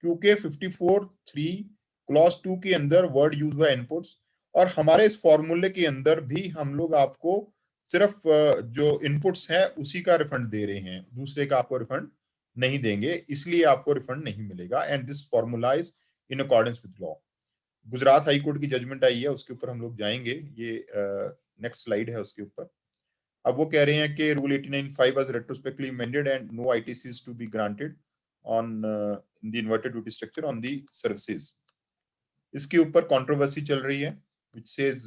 क्योंकि 54(3) क्लॉज 2 के अंदर वर्ड यूज हुआ इनपुट्स, और हमारे इस फॉर्मूले के अंदर भी हम लोग आपको सिर्फ जो इनपुट्स है उसी का रिफंड दे रहे हैं, दूसरे का आपको रिफंड नहीं देंगे, इसलिए आपको रिफंड नहीं मिलेगा। And this formula is in accordance with law. Gujarat high court की जजमेंट आई है, उसके ऊपर हम लोग जाएंगे, ये नेक्स्ट स्लाइड है उसके ऊपर। अब वो कह रहे हैं कि rule 89(5) was retrospectively amended and no ITCs to be granted on in the inverted duty structure on the services। इसके ऊपर कंट्रोवर्सी चल रही है which says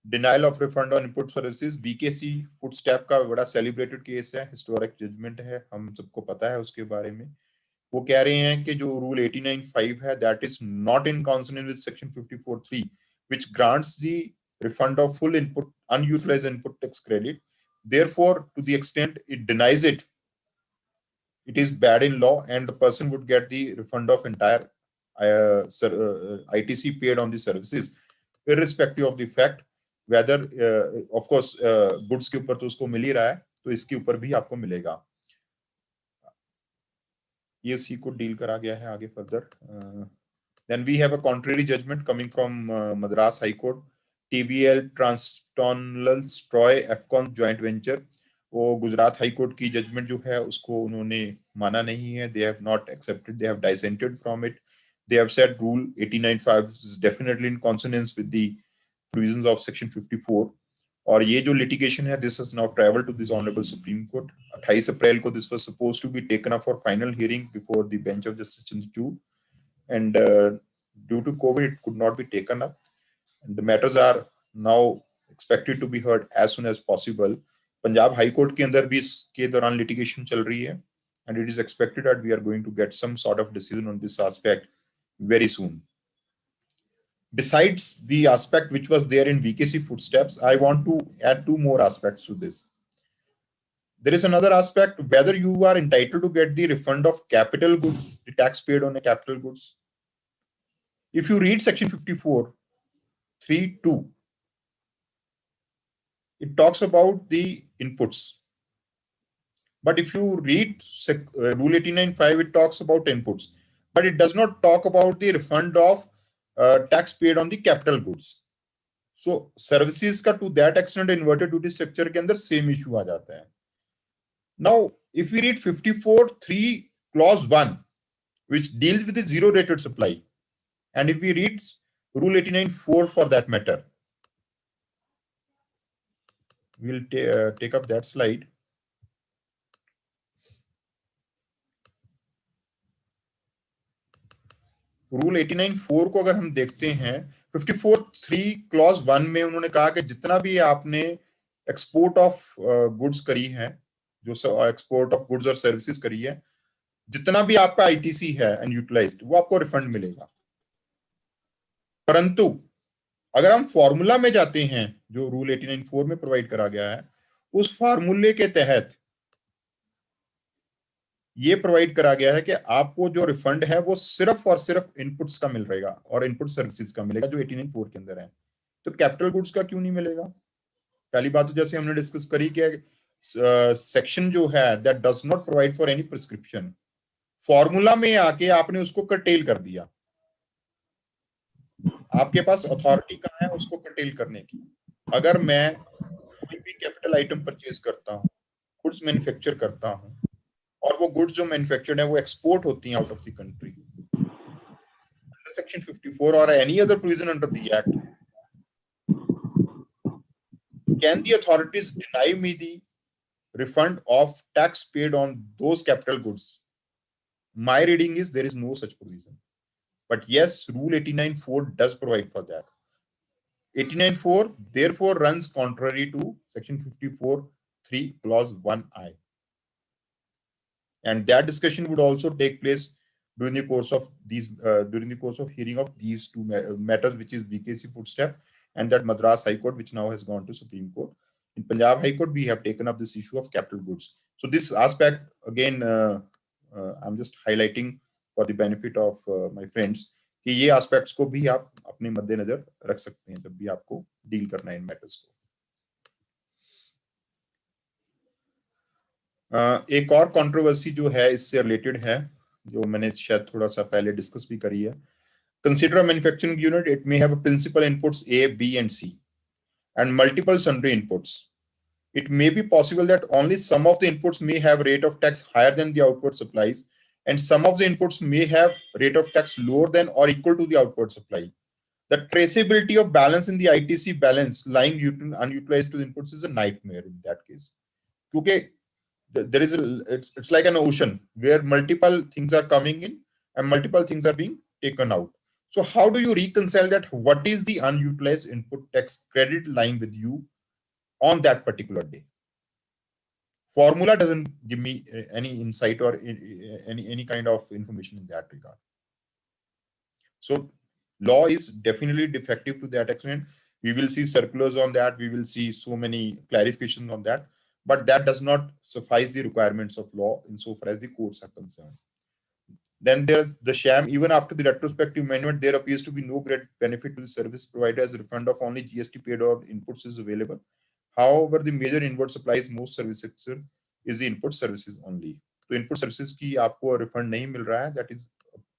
denial of refund on input services। BKC footstep का बड़ा सेलिब्रेटेड केस है, historic judgement है, हम सबको पता है उसके बारे में। वो कह रहे हैं कि जो रूल 89(5) है that is not in consonant with section 54(3) which grants the refund of full input unutilized input tax credit। Therefore, to the extent it denies it, it is bad in law, and the person would get the refund of entire ITC paid on the services, irrespective of the fact whether of course goods के ऊपर तो उसको मिल ही रहा है, तो इसके ऊपर भी आपको मिलेगा। ये उसी को डील करा गया है आगे further. Then we have a contrary judgment coming from Madras High Court, TBL Transtonal Stroy Afcon joint venture। वो गुजरात हाई कोर्ट की जजमेंट जो है उसको उन्होंने माना नहीं है, they have not accepted, they have dissented from it। They have said rule 89(5) is definitely in consonance with the provisions of section 54। और ये जो लिटिगेशन है this has now travel to this honourable supreme court. 28 April को this was supposed to be taken up for final hearing before the bench of justice Chandrachud, and due to COVID it could not be taken up, and the matters are now expected to be heard as soon as possible। Punjab high court के अंदर भी इसके दौरान litigation चल रही है, and it is expected that we are going to get some sort of decision on this aspect very soon। Besides the aspect which was there in VKC footsteps, I want to add two more aspects to this। There is another aspect whether you are entitled to get the refund of capital goods, the tax paid on the capital goods। If you read section 54(3)(2), it talks about the inputs, but if you read rule 89(5), it talks about inputs, but it does not talk about the refund of tax paid on the capital goods। So services का to that extent inverted duty structure के अंदर same issue आ जाता है। Now if we read 54(3) clause 1 which deals with the zero rated supply, and if we read rule 89(4) for that matter, we'll take up that slide। Rule 89(4) को अगर हम देखते हैं 54(3) clause 1 में उन्होंने कहा कि जितना भी आपने एक्सपोर्ट ऑफ गुड्स करी है, जो एक्सपोर्ट ऑफ गुड्स और सर्विसेज करी है, जितना भी आपका आईटीसी है अनयूटिलाइज्ड वो आपको रिफंड मिलेगा। परंतु अगर हम फॉर्मूला में जाते हैं जो रूल 89(4) में प्रोवाइड करा गया है उस फार्मूले के तहत ये प्रोवाइड करा गया है कि आपको जो रिफंड है वो सिर्फ और सिर्फ इनपुट्स का मिल रहेगा और इनपुट सर्विसेज का मिलेगा जो 18(4) के अंदर है। तो कैपिटल गुड्स का क्यों नहीं मिलेगा? पहली बात तो जैसे हमने डिस्कस करी कि सेक्शन जो है that does not provide for any prescription, formula में आके आपने उसको कर्टेल कर दिया। आपके पास अथॉरिटी कहाँ है उसको कर्टेल करने की? अगर मैं कोई भी कैपिटल आइटम परचेज करता हूँ, गुड्स मैन्युफैक्चर करता हूँ, और वो गुड्स जो मैन्युफैक्चर्ड है वो एक्सपोर्ट होती हैं out of the country, section 54 or any other provision under the act, can the authorities deny me the refund of tax paid on those capital goods? My reading is there is no such provision, but yes, rule 89(4) does provide for that. 89(4) therefore runs contrary to section 54(3) clause 1I, and that discussion would also take place during the course of hearing of these two matters, which is BKC footstep and that Madras High Court, which now has gone to Supreme Court. In Punjab High Court, we have taken up this issue of capital goods. So this aspect, again, I'm just highlighting for the benefit of my friends कि ये aspects को भी आप अपने मद्देनजर रख सकते हैं जब भी आपको डील करना है इन मैटर्स को। एक और कंट्रोवर्सी जो है इससे रिलेटेड है, जो मैंने शायद थोड़ा सा पहले डिस्कस भी करी है। Consider a manufacturing unit, it may have principal inputs A, B and C and multiple sundry inputs. It may be possible that only some of the inputs may have rate of tax higher than the outward supplies, and some of the inputs may have rate of tax lower than or equal to the outward supply. The traceability of balance in the ITC balance lying unutilized to the inputs is a nightmare in that case. क्योंकि there is it's like an ocean where multiple things are coming in and multiple things are being taken out. So how do you reconcile that? What is the unutilized input tax credit lying with you on that particular day? Formula doesn't give me any insight or any kind of information in that regard. So law is definitely defective to that extent. We will see circulars on that, we will see so many clarifications on that, but that does not suffice the requirements of law insofar as the courts are concerned. Then there's the sham. Even after the retrospective amendment, there appears to be no great benefit to the service provider as a refund of only GST paid on inputs is available. However, the major inward supplies most service sector is the input services only. So input services की आपको refund नहीं मिल रहा है. That is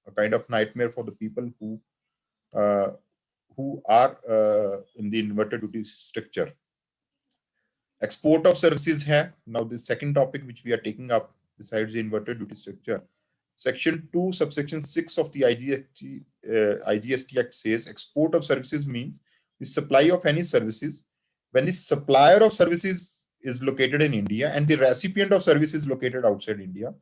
a kind of nightmare for the people who are in the inverted duty structure. Export of services है. Now the second topic which we are taking up besides the inverted duty structure, Section 2, subsection 6 of the IGST Act says export of services means the supply of any services when the supplier of services is located in India and the recipient of service is located outside India.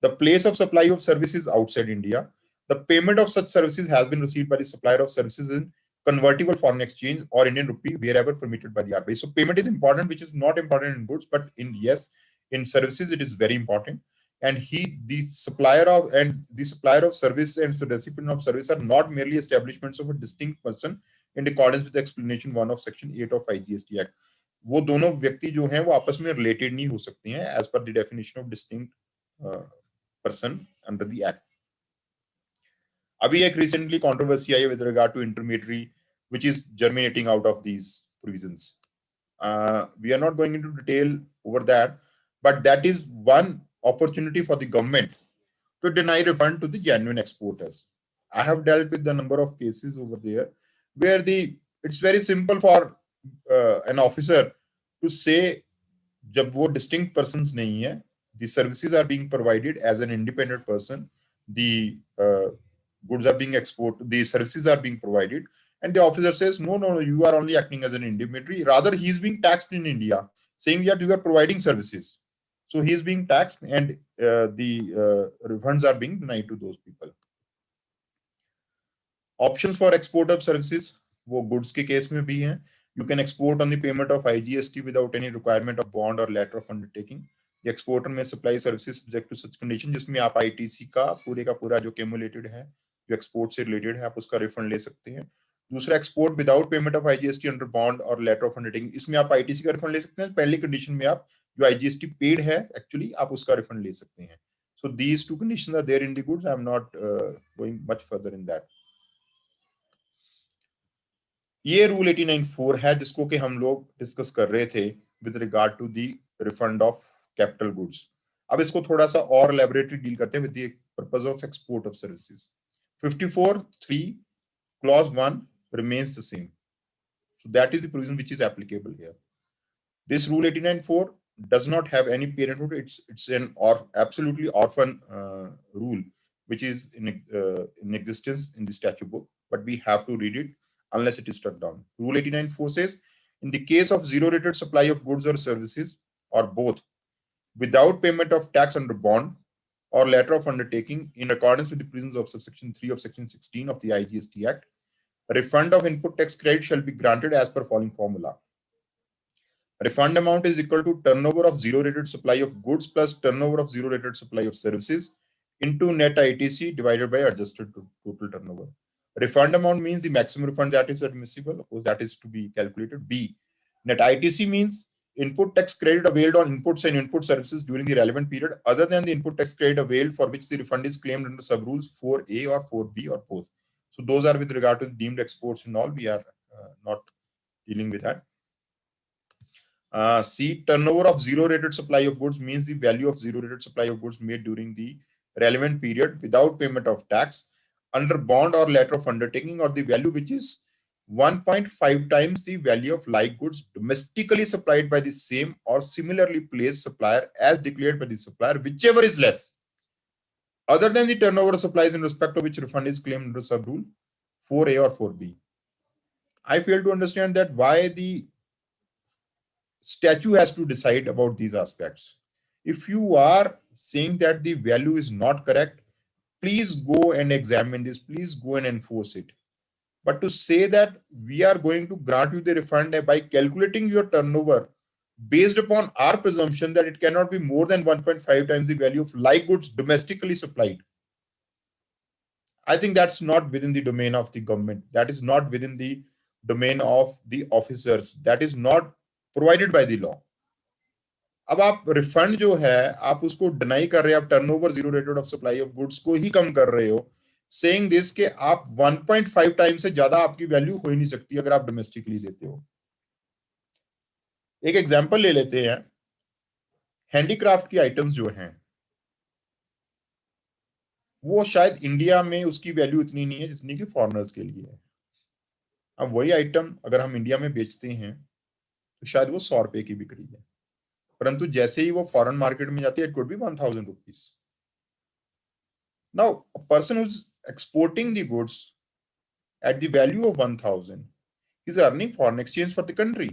The place of supply of services outside India. The payment of such services has been received by the supplier of services in convertible foreign exchange or Indian rupee wherever permitted by the RBI. So payment is important, which is not important in goods, but in services it is very important. And the supplier of service and the recipient of service are not merely establishments of a distinct person in accordance with explanation 1 of section 8 of IGST Act. वो दोनों व्यक्ति जो हैं वो आपस में related नहीं हो सकते हैं as per the definition of distinct person under the act. अभी एक recently controversy आई है with regard to intermediary which is germinating out of these provisions. We are not going into detail over that, but that is one opportunity for the government to deny refund to the genuine exporters. I have dealt with the number of cases over there where it's very simple for an officer to say जब वो distinct persons नहीं है, the services are being provided as an independent person, the goods are being exported, the services are being provided, and the officer says no, you are only acting as an intermediary. Rather, he is being taxed in India, saying that you are providing services. So he is being taxed and the refunds are being denied to those people. Options for export of services, वो goods के case में भी हैं. You can export on the payment of IGST without any requirement of bond or letter of undertaking. The exporter may supply services subject to such condition जिसमें आप ITC का पूरा जो accumulated है, जो export से related है, आप उसका refund ले सकते हैं. दूसरा export without payment of IGST under bond or letter of undertaking, इसमें आप आईटीसी का रिफंड ले सकते हैं। पहली कंडीशन में आप जो आईजीएसटी पेड है एक्चुअली आप उसका रिफंड ले सकते हैं। So these two conditions are there in the goods, I am not going much further in that. ये रूल 89(4 है जिसको कि हम लोग डिस्कस कर रहे थे with regard to the refund of capital goods. अब इसको थोड़ा सा और लैबोरेटरी डील करते हैं with the purpose of export of services. 54(3) clause 1 remains the same, so that is the provision which is applicable here. This rule 89(4) does not have any parenthood. It's an or absolutely orphan rule which is in existence in the statute book, but we have to read it unless it is struck down. Rule 89(4) says, in the case of zero rated supply of goods or services or both without payment of tax under bond or letter of undertaking in accordance with the provisions of subsection 3 of section 16 of the IGST Act, a refund of input tax credit shall be granted as per following formula. Refund amount is equal to turnover of zero rated supply of goods plus turnover of zero rated supply of services into net ITC divided by adjusted total turnover. Refund amount means the maximum refund that is admissible, of course that is to be calculated. B, net ITC means input tax credit availed on inputs and input services during the relevant period other than the input tax credit availed for which the refund is claimed under sub rules 4A or 4B or both. So those are with regard to deemed exports and all. We are not dealing with that. C, turnover of zero rated supply of goods means the value of zero rated supply of goods made during the relevant period without payment of tax under bond or letter of undertaking, or the value which is 1.5 times the value of like goods domestically supplied by the same or similarly placed supplier as declared by the supplier, whichever is less, other than the turnover of supplies in respect of which refund is claimed under sub rule 4A or 4B. I fail to understand that why the statute has to decide about these aspects. If you are saying that the value is not correct, please go and examine this, please go and enforce it. But to say that we are going to grant you the refund by calculating your turnover based upon our presumption that it cannot be more than 1.5 times the value of like goods domestically supplied, I think that's not within the domain of the government. That is not within the domain of the officers. That is not provided by the law. अब आप refund जो है आप उसको deny कर रहे हैं, आप turnover zero rated of supply of goods को ही कम कर रहे हो, सेइंग दिस के आप 1.5 टाइम से ज्यादा आपकी वैल्यू हो ही नहीं सकती अगर आप डोमेस्टिकली देते हो। एक एग्जांपल ले लेते हैं, हैंडीक्राफ्ट की आइटम्स जो हैं वो शायद इंडिया में उसकी वैल्यू इतनी नहीं है जितनी कि फॉरेनर्स के लिए है। अब वही आइटम अगर हम इंडिया में बेचते हैं तो शायद वो 100 रुपए की बिक रही है, परंतु जैसे ही वो फॉरेन मार्केट में जाती है it could be 1000 rupees. Now a person who is exporting the goods at the value of 1000 is earning foreign exchange for the country.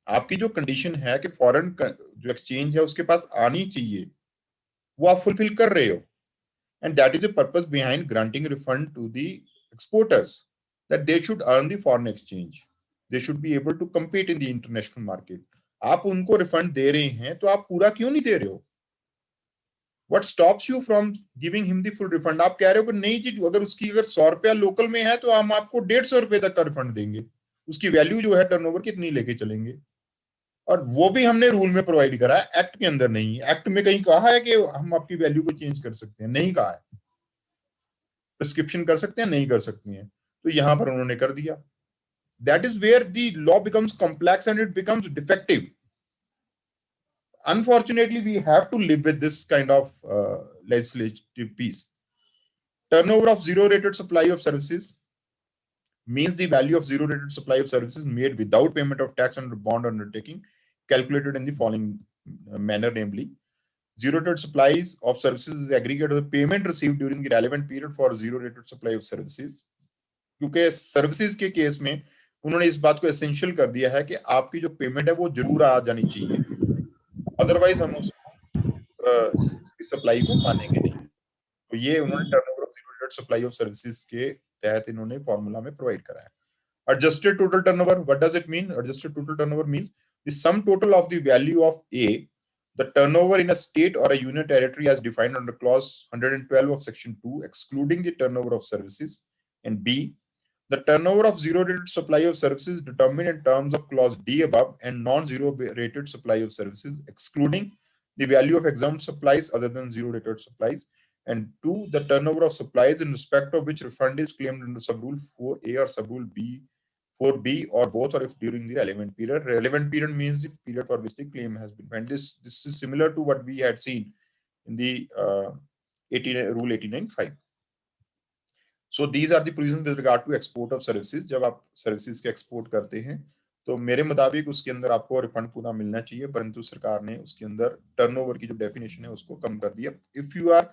आपकी जो कंडीशन है कि फॉरेन जो एक्सचेंज है उसके पास आनी चाहिए वो आप फुलफिल कर रहे हो, and that is the purpose behind granting refund to the exporters, that they should earn the foreign exchange, they should be able to compete in the international market. आप उनको रिफंड दे रहे हैं तो आप पूरा क्यों नहीं दे रहे हो? What stops you from giving him the full refund? आप कह रहे हो कि नहीं जी अगर उसकी अगर 100 रुपया लोकल में है तो हम आपको 150 रुपए तक का रिफंड देंगे, उसकी वैल्यू जो है टर्नओवर कितनी लेके चलेंगे, और वो भी हमने रूल में प्रोवाइड करा है, एक्ट के अंदर नहीं है। एक्ट में कहीं कहा है कि हम आपकी वैल्यू को चेंज कर सकते हैं? नहीं कहा है। प्रिस्क्रिप्शन कर सकते हैं? नहीं कर सकते हैं। तो यहां पर उन्होंने कर दिया। That is where the law becomes complex and it becomes defective. Unfortunately, we have to live with this kind of legislative piece. Turnover of zero rated supply of services means the value of zero rated supply of services made without payment of tax under bond undertaking, calculated in the following manner, namely zero rated supplies of services is aggregate of the payment received during the relevant period for zero rated supply of services. क्योंकि services के case में उन्होंने इस बात को essential कर दिया है कि आपकी जो पेमेंट है वो जरूर आ जानी चाहिए, अदरवाइज हम उसको सप्लाई को मानेंगे नहीं। तो ये उन्होंने turnover of zero rated supply of services के तहत इन्होंने फॉर्मूला में प्रोवाइड करा है। Adjusted total turnover, what does it mean? Adjusted total turnover means the sum total of the value of A, the turnover in a state or a union territory as defined under clause 112 of section 2, excluding the turnover of services, and B, The turnover of zero rated supply of services determined in terms of clause D above and non-zero rated supply of services, excluding the value of exempt supplies other than zero rated supplies. And 2, the turnover of supplies in respect of which refund is claimed under subrule 4A or subrule B, 4B, or both, or if during the relevant period. Relevant period means the period for which the claim has been made. This is similar to what we had seen in the Rule 89.5. So these are the provision with regard to export of services. जब आप services के export करते हैं तो मेरे मुताबिक उसके अंदर आपको रिफंड पूरा मिलना चाहिए, परंतु सरकार ने उसके अंदर टर्नओवर की जो डेफिनेशन है उसको कम कर दिया if you are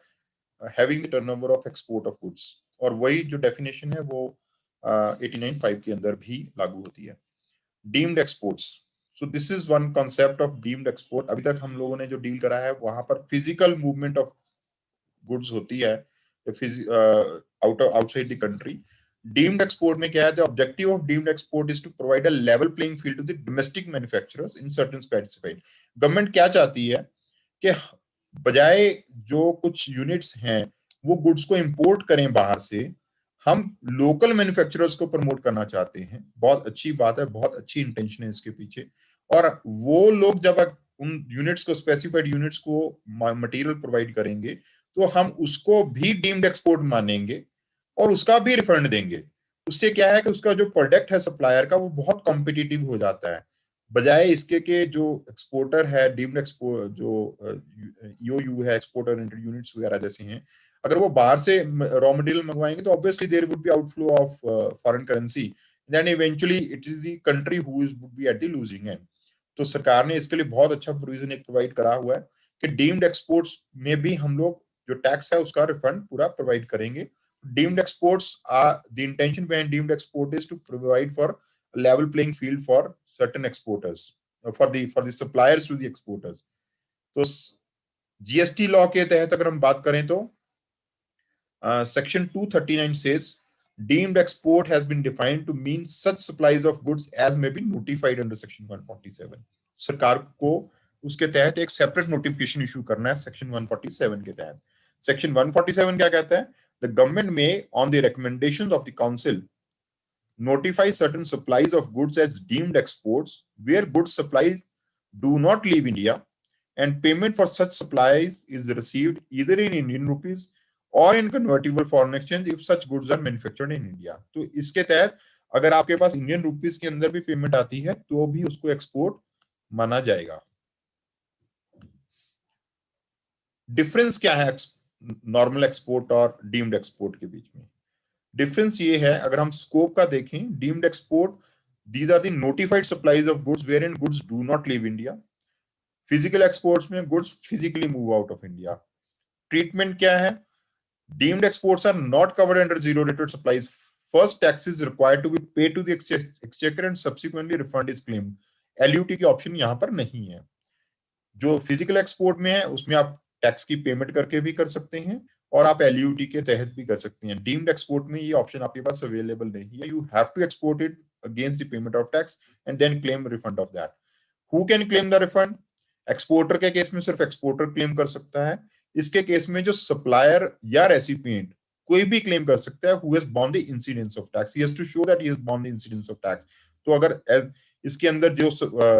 having the turnover of export of goods, और वही जो डेफिनेशन है वो 89.5 के अंदर भी लागू होती है. Deemed exports. So this is one concept of deemed export. अभी तक हम लोगों ने जो डील करा है वहां पर फिजिकल मूवमेंट ऑफ गुड्स होती है outside the country. Deemed export में क्या है? The objective of deemed export is to provide a level playing field to the domestic manufacturers in certain specified. Government क्या चाहती है कि बजाय जो कुछ यूनिट्स हैं वो गुड्स को इंपोर्ट करें बाहर से, हम लोकल मैन्युफैक्चरर्स को प्रमोट करना चाहते हैं. बहुत अच्छी बात है, बहुत अच्छी इंटेंशन है इसके पीछे. और वो लोग जब उन यूनिट्स को, स्पेसिफाइड यूनिट्स को मटेरियल प्रोवाइड करेंगे तो हम उसको भी डीम्ड एक्सपोर्ट मानेंगे और उसका भी रिफंड देंगे. उससे क्या है कि उसका जो प्रोडक्ट है सप्लायर का वो बहुत कॉम्पिटिटिव हो जाता है, बजाय इसके के जो एक्सपोर्टर है, डीम्ड एक्सपोर्ट जो ईओयू है, एक्सपोर्ट ओरिएंटेड यूनिट्स वगैरह जैसे हैं, अगर वो बाहर से रॉ मटेरियल मंगवाएंगे तो obviously there would be outflow of foreign currency, then eventually it is the country who would be at the losing end. तो सरकार ने इसके लिए बहुत अच्छा प्रोविजन एक प्रोवाइड करा हुआ है कि डीम्ड एक्सपोर्ट्स में भी हम लोग जो टैक्स है उसका रिफंड पूरा प्रोवाइड करेंगे. Deemed exports are the intention behind deemed export is to provide for a level playing field for certain exporters, for the suppliers to the exporters. तो जीएसटी लॉ के तहत अगर हम बात करें तो section 239 says deemed export has been defined to mean such supplies of goods as may be notified under section 147. सरकार को उसके तहत एक सेपरेट नोटिफिकेशन इशू करना है सेक्शन 147 के तहत. सेक्शन 147 क्या कहता है? The government may, on the recommendations of the council, notify certain supplies of goods as deemed exports where goods supplies do not leave India and payment for such supplies is received either in Indian rupees or in convertible foreign exchange if such goods are manufactured in India. तो इसके तहत अगर आपके पास Indian rupees के अंदर भी payment आती है तो भी उसको एक्सपोर्ट माना जाएगा. डिफरेंस क्या है नॉर्मल एक्सपोर्ट और डीम्ड एक्सपोर्ट के बीच में? डिफरेंस ये है, अगर हम स्कोप का देखें, deemed export these are the notified supplies of goods wherein goods do not leave India. Physical exports में goods physically move out of India. Treatment क्या है? Deemed exports are not covered under zero rated supplies. First tax is required to be paid to the exchequer and subsequently refund is claimed. LUT की option यहां पर नहीं है. जो physical export में है उसमें आप टैक्स की पेमेंट करके भी कर सकते हैं और आप एलयूटी के तहत भी कर सकते हैं. डीम्ड एक्सपोर्ट में ये ऑप्शन आपके पास अवेलेबल नहीं है. You have to export it against the payment of tax and then claim refund of that. Who can claim the refund? Exporter के केस में सिर्फ एक्सपोर्टर क्लेम कर सकता है. इसके केस में जो सप्लायर या रेसिपिएंट कोई भी क्लेम कर सकता है who has borne the incidence of tax. He has to show that he has borne the incidence of tax. तो अगर इसके अंदर जो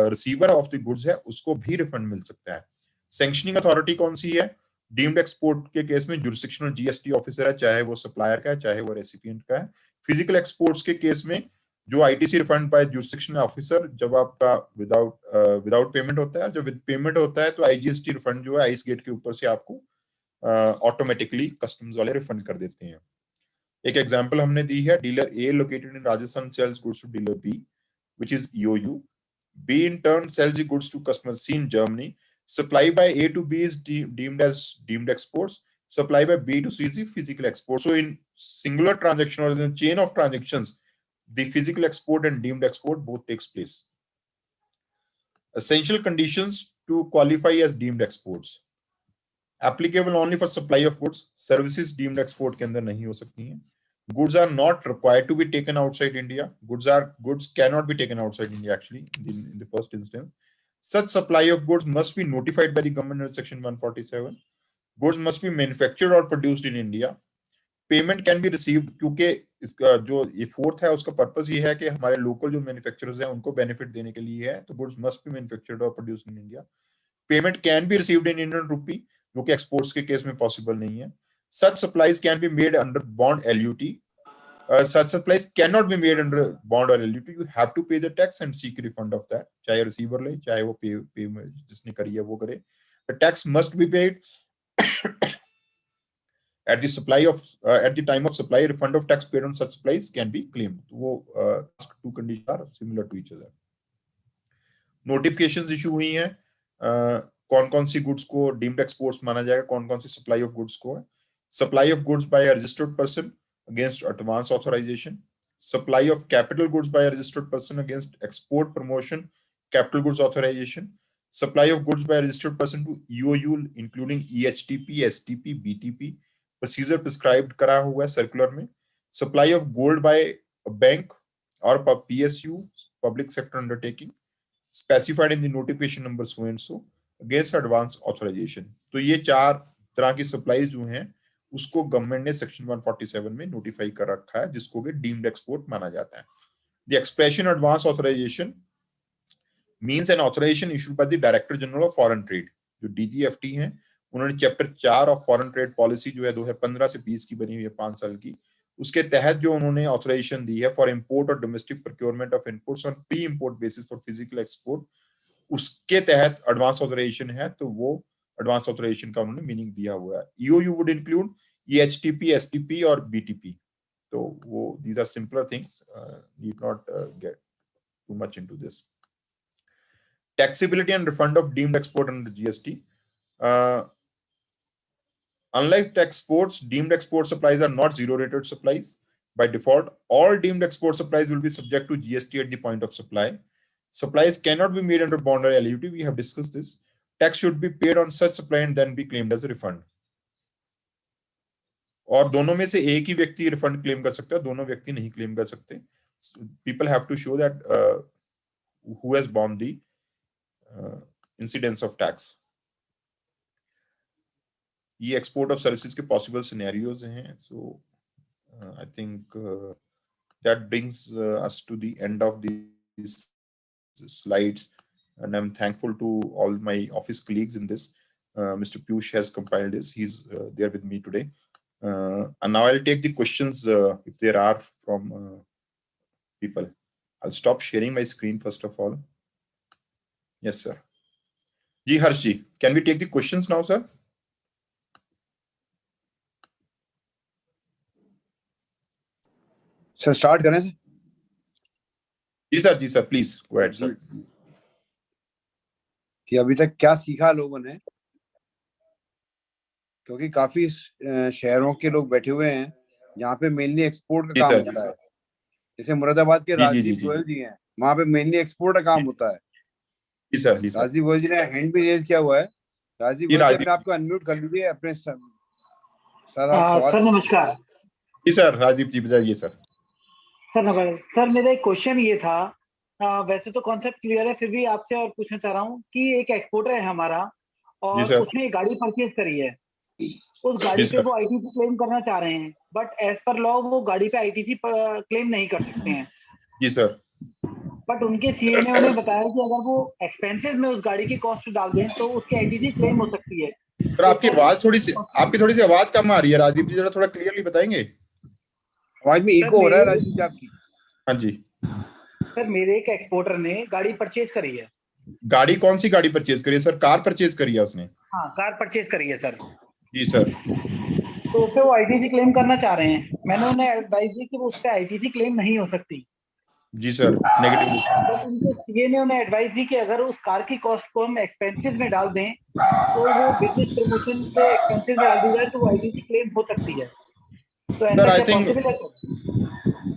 रिसीवर ऑफ द गुड्स है उसको भी रिफंड मिल सकता है. सैंक्शनिंग अथॉरिटी कौन सी है? डीम्ड एक्सपोर्ट के केस में जुरिसडिक्शनल जीएसटी ऑफिसर है, चाहे वो सप्लायर का है चाहे वो रेसिपिएंट का है. फिजिकल एक्सपोर्ट्स के केस में जो ITC refund by jurisdictional officer, जब आपका विदाउट पेमेंट होता है, जब विद पेमेंट होता है तो आईजीएसटी रिफंड जो है आइस गेट के ऊपर से आपको ऑटोमेटिकली कस्टम्स वाले रिफंड कर देते हैं. एक एग्जांपल हमने दी है, dealer A located in Rajasthan sales goods to dealer B which is EOU. B in turn sells the goods to customer C in Germany. Supply by A to B is deemed as deemed exports. Supply by B to C is the physical export. So in singular transaction or in the chain of transactions, the physical export and deemed export both takes place. Essential conditions to qualify as deemed exports. Applicable only for supply of goods. Services deemed export के अंदर नहीं हो सकती हैं. Goods are not required to be taken outside India. Goods cannot be taken outside India actually in the first instance. Such supply of goods must be notified by the government under section 147. Goods must be manufactured or produced in India. Payment can be received, क्योंकि इसका जो ये fourth है उसका purpose ये है कि हमारे लोकल जो मैन्युफैक्चरर्स हैं उनको बेनिफिट देने के लिए है, तो गुड्स मस्ट बी मैन्युफैक्चर्ड और produced in India. Payment can be received in Indian rupee, जो कि एक्सपोर्ट्स के केस में पॉसिबल नहीं है। Such supplies can be made under bond LUT, such supplies cannot be made under bond or LUT. You have to pay the tax and seek refund of that. चाहे receiver ले, चाहे वो pay जिसने करी है वो करे. The tax must be paid at the supply of at the time of supply. Refund of tax paid on such supplies can be claimed. वो two conditions are similar to each other. Notifications issue हुई हैं, कौन कौन सी goods को deemed exports माना जाएगा, कौन कौन सी सप्लाई ऑफ गुड्स को है. Supply of goods by a registered person against advance authorization, supply of capital goods by a registered person against export promotion capital goods authorization, supply of goods by a registered person to EOU including EHTP, STP, BTP, procedure prescribed करा हुआ है circular में, supply of gold by a bank or PSU public sector undertaking specified in the notification number so and so against advance authorization. तो ये चार तरह की supplies जो हैं उसको गवर्नमेंट ने सेक्शन 147 में नोटिफाई कर रखा है, जिसको कि डीम्ड एक्सपोर्ट माना जाता है. The expression advance authorisation means an authorisation issued by the director general of foreign trade. जो डीजीएफटी हैं उन्होंने chapter 4 of foreign trade policy जो है 2015 से 20 की बनी हुई है 5 साल की, उसके तहत जो उन्होंने ऑथराइजेशन दी है फॉर इंपोर्ट और domestic procurement of inputs on pre import basis for physical export, उसके तहत एडवांस ऑथराइजेशन है, तो वो एडवांस ऑथराइजेशन का उन्होंने मीनिंग दिया हुआ है. EOU would include EHTP, STP और BTP. तो वो these are simpler things, need not get too much into this. Taxability and refund of deemed export under GST. Unlike tax exports, deemed export supplies are not zero-rated supplies. By default, all deemed export supplies will be subject to GST at the point of supply. Supplies cannot be made under bond or LUT. We have discussed this. Tax should be paid on such supply and then be claimed as a refund. और दोनों में से एक ही व्यक्ति refund claim कर सकता है, दोनों व्यक्ति नहीं क्लेम कर सकते. People have to show that who has borne the incidence of tax. ये एक्सपोर्ट ऑफ सर्विसेज के पॉसिबल सिनेरियोज हैं. So I think that brings us to the end of these slides, and I'm thankful to all my office colleagues in this. Mr. Piyush has compiled this. He's there with me today. And now I'll take the questions if there are from people. I'll stop sharing my screen first of all. Yes, sir. Ji Harsh ji, can we take the questions now, sir? Sir start करें sir? जी sir please go ahead sir. कि अभी तक क्या सीखा लोगों ने, क्योंकि काफी शहरों के लोग बैठे हुए हैं जहाँ पे मेनली एक्सपोर्ट का काम होता है. जैसे मुरादाबाद के राजदीप गोयल जी हैं, वहाँ पे मेनली एक्सपोर्ट का काम होता है. जी सर. राजदीप गोयल जी ने हैंड भी रेज किया हुआ है. राजदीप गोयल जी, आपको अनम्यूट कर लीजिए अपने सर. सर नमस्कार. जी सर, राजदीप जी बताइए सर. सर नमस्कार सर, मेरा एक क्वेश्चन ये था, वैसे तो कॉन्सेप्ट क्लियर है, फिर भी आपसे और पूछना चाह रहा हूँ कि एक एक्सपोर्टर है हमारा और उसने गाड़ी परचेज करी है. उस गाड़ी पे वो आईटीसी क्लेम करना चाह रहे हैं, बट एज पर लॉ वो गाड़ी पे आईटीसी क्लेम नहीं कर सकते हैं. जी सर. बट उनके सीए ने उन्हें बताया कि अगर वो एक्सपेंसेस में उस गाड़ी की कॉस्ट डाल दें तो उसकी आईटीसी क्लेम हो सकती है. सर आपकी थोड़ी सी आवाज कम आ रही है राजीव जी, जरा थोड़ा क्लियरली बताएंगे. आवाज में इको हो रहा है राजीव जी आपकी. हाँ जी सर, मेरे एक एक्सपोर्टर ने गाड़ी परचेज करी है. गाड़ी कौन सी गाड़ी परचेज करी है सर? कार परचेज करी है उसने? हाँ, कार परचेज करी है सर. जी सर. तो फिर वो आईटीसी क्लेम करना चाह रहे हैं. मैंने उन्हें एडवाइस दी कि वो उस पे आईटीसी क्लेम नहीं हो सकती. जी सर. नेगेटिव. उनके सीए ने उन्हें एडवाइस दी कि अगर उस कार की कॉस्ट को हम एक्सपेंसेस में डाल दें तो वो बिजनेस प्रमोशन से एक्सपेंसेस में डाल दी जाए तो वो आईटीसी क्लेम हो सकती है. तो सर आई थिंक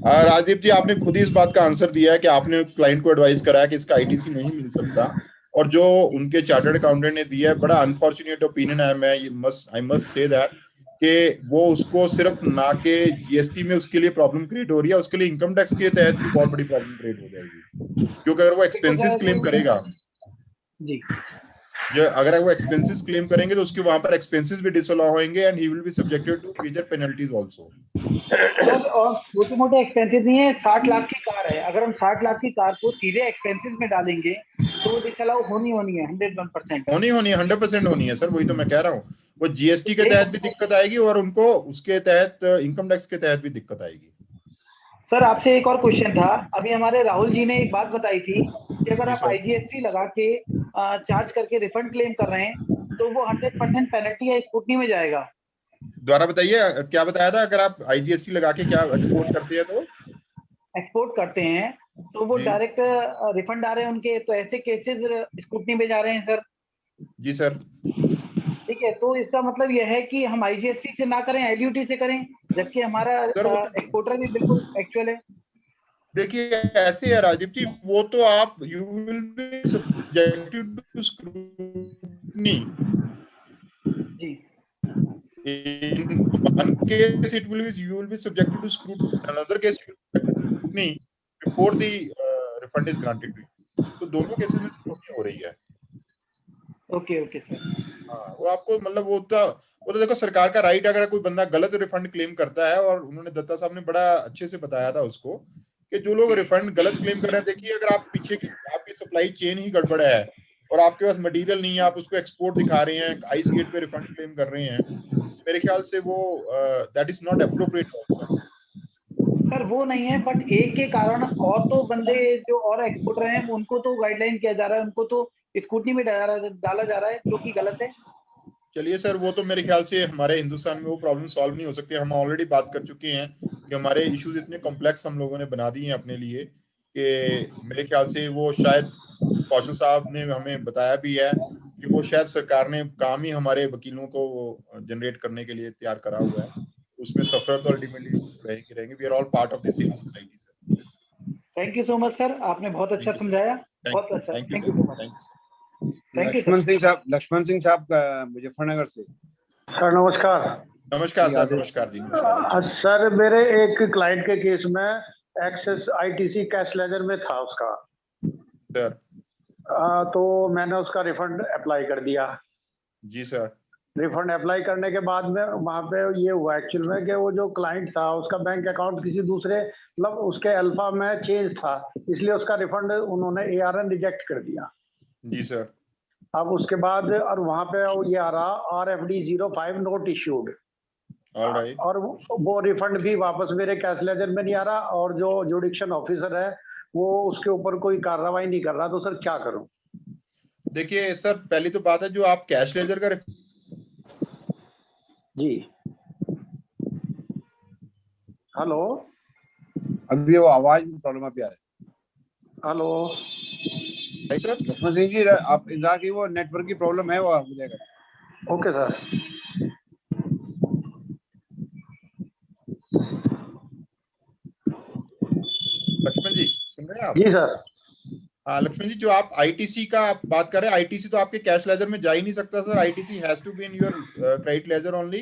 राजीव जी आपने खुद ही इस बात का आंसर दिया है कि आपने क्लाइंट को एडवाइस कराया कि इसका आईटीसी नहीं मिल सकता, और जो उनके चार्टर्ड अकाउंटेंट ने दिया है बड़ा अनफॉर्चुनेट ओपिनियन है. आई मस्ट से दैट कि वो उसको सिर्फ ना के जीएसटी में उसके लिए प्रॉब्लम क्रिएट हो रही है, उसके लिए इनकम टैक्स के तहत भी बहुत बड़ी प्रॉब्लम क्रिएट हो जाएगी, क्योंकि अगर वो एक्सपेंसेस क्लेम करेगा. जी जो अगर वो एक्सपेंसेस क्लेम करेंगे तो उसके वहां पर एक्सपेंसेस भी डिसअलाउ होंगे and he will be subjected to major penalties also. और छोटे मोटे एक्सपेंसेस नहीं है, 60 लाख की कार है, अगर हम 60 लाख की कार को सीधे एक्सपेंसेस में डालेंगे तो वो डिसअलाउ होनी है 101%। होनी है 100% होनी है सर, वही तो मैं कह रहा हूँ। वो जीएसटी के तहत भी दिक्कत आएगी और उनको उसके तहत इनकम टैक्स के तहत भी दिक्कत आएगी। सर आपसे एक और क्वेश्चन था, अभी हमारे राहुल जी ने एक बात बताई थी कि अगर जी आप सर। आईजीएसटी लगा के चार्ज करके रिफंड क्लेम कर रहे हैं तो वो 100% पेनल्टी या स्कूटनी में जाएगा। दोबारा बताइए क्या बताया था, अगर आप आईजीएसटी लगा के क्या एक्सपोर्ट करते हैं तो? एक्सपोर्ट करते हैं तो वो जी डायरेक्ट रिफंड आ रहे हैं उनके, तो ऐसे केसेस स्कूटनी में जा रहे हैं सर। जी सर। ठीक है, तो इसका मतलब यह है कि हम आईजीएसटी से ना करें, एलयूटी से करें, जबकि हमारा सर एक्सपोर्टर भी बिल्कुल एक्चुअल है। देखिए ऐसे है राजीव जी, वो तो आप you will be subjected to scrutiny. जी In one case, it will be you will be subjected to scrutiny. In another case, you will be subjected to scrutiny before the refund is granted to you. तो दोनों cases में scrutiny हो रही है। Okay okay sir. हाँ, वो आपको मतलब वो तो देखो सरकार का राइट, अगर कोई बंदा गलत रिफंड क्लेम करता है, और उन्होंने दत्ता साहब ने बड़ा अच्छे से बताया था उसको कि जो लोग रिफंड गलत क्लेम कर रहे हैं, देखिए अगर आप पीछे की आपकी सप्लाई चेन ही गड़बड़ है और आपके पास मटेरियल नहीं है, आप उसको एक्सपोर्ट दिखा रहे हैं, आइस गेट पे रिफंड क्लेम कर रहे हैं, मेरे ख्याल से वो that is not appropriate also. Sir वो नहीं है, बट एक के कारण और तो बंदे जो और एक्सपोर्टर हैं उनको तो गाइडलाइन किया जा रहा है, उनको तो स्कूटनी में डाला जा रहा है, जो कि गलत है। चलिए सर, वो तो मेरे ख्याल से हमारे हिंदुस्तान में वो प्रॉब्लम सॉल्व नहीं हो सकती। हम ऑलरेडी बात कर चुके हैं कि हमारे इश्यूज इतने कॉम्प्लेक्स हम लोगों ने बना दिए हैं अपने लिए कि मेरे ख्याल से वो शायद कौशल साहब ने हमें बताया भी है कि वो शायद सरकार ने काम ही हमारे वकीलों को जनरेट करने के लिए तैयार करा हुआ है, उसमें सफर तो अल्टीमेटली रहेंगे। We are all part of the same society sir. Thank you so much sir, आपने बहुत अच्छा समझाया। बहुत अच्छा, thank you thank you sir. So much. Thank you sir. Lakshman Singh साहब मुजफ्फरनगर से। सर नमस्कार। नमस्कार सर। नमस्कार जी। नमस्कार सर मेरे एक क्लाइंट के केस में एक्सेस आईटीसी कैश लेजर में था उसका सर। तो मैंने उसका रिफंड अप्लाई कर दिया। जी सर। रिफंड अप्लाई करने के बाद में वहाँ पे ये हुआ एक्चुअल में कि वो जो क्लाइंट था उसका बैंक अकाउंट किसी दूसरे मतलब उसके अल्फा में चेंज था, इसलिए उसका रिफंड उन्होंने एआरएन रिजेक्ट कर दिया। जी सर। अब उसके बाद और वहाँ पे ये आ रहा RFD 05 नोट इश्यूड। ऑलराइट। और वो रिफंड भी वापस मेरे कैश लेजर में नहीं आ रहा, और जो जुडिक्शन ऑफिसर है वो उसके ऊपर कोई कार्रवाई नहीं कर रहा, तो सर क्या करूं? देखिए सर, पहली तो बात है जो आप कैश लेजर का जी हेलो, अभी वो आवाज में प्रॉब्लम आ रहा है। Hello sir. लक्ष्मण सिंह जी आप इंतजार की, वो नेटवर्क की प्रॉब्लम है, वो हो जाएगा। Okay sir. लक्ष्मण जी सुन रहे हैं आप? जी सर। हाँ लक्ष्मण जी, जो आप आईटीसी का आप बात कर रहे हैं, आईटीसी तो आपके कैश लेजर में जा ही नहीं सकता sir. ITC has to be in your credit ledger only.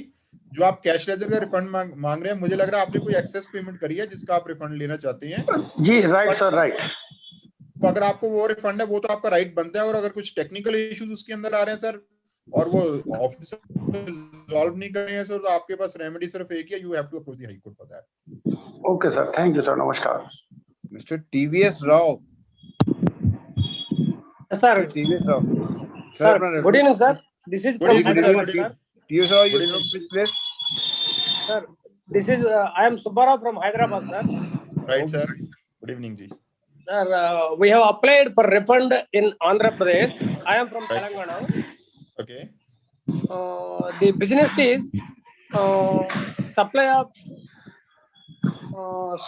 जो आप कैश लेजर का रिफंड मांग रहे हैं, मुझे लग रहा है आपने कोई एक्सेस पेमेंट करी है जिसका आप रिफंड लेना चाहते हैं। जी राइट सर, राइट। तो अगर आपको वो रिफंड है, वो तो आपका राइट बनता है, और अगर कुछ टेक्निकल इश्यूज उसके अंदर आ रहे हैं सर और वो ऑफिसर रिजॉल्व नहीं कर रहे हैं सर, तो आपके पास रेमेडी सिर्फ एक ही है, you have to approach the high court for that. Okay sir, thank you sir, नमस्कार। Mister TVS Rao. Sir TVS Rao sir, good evening sir, this is from Hyderabad sir. TVS Rao, you from which place? Sir, this is I am Subbarao from Hyderabad sir. Right sir, good evening ji. Sir, we have applied for refund in Andhra Pradesh. I am from Right. Telangana. Okay. The business is supply of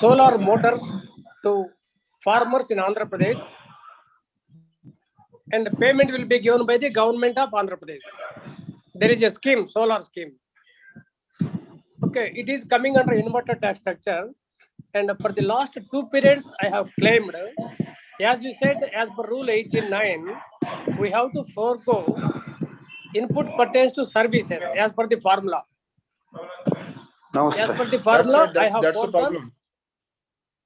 solar motors to farmers in Andhra Pradesh, and payment will be given by the government of Andhra Pradesh. There is a scheme, solar scheme. Okay, it is coming under inverted tax structure, and for the last 2 periods I have claimed, as you said, as per rule 18(9), we have to forego input pertains to services as per the formula. As per the formula, that's the problem.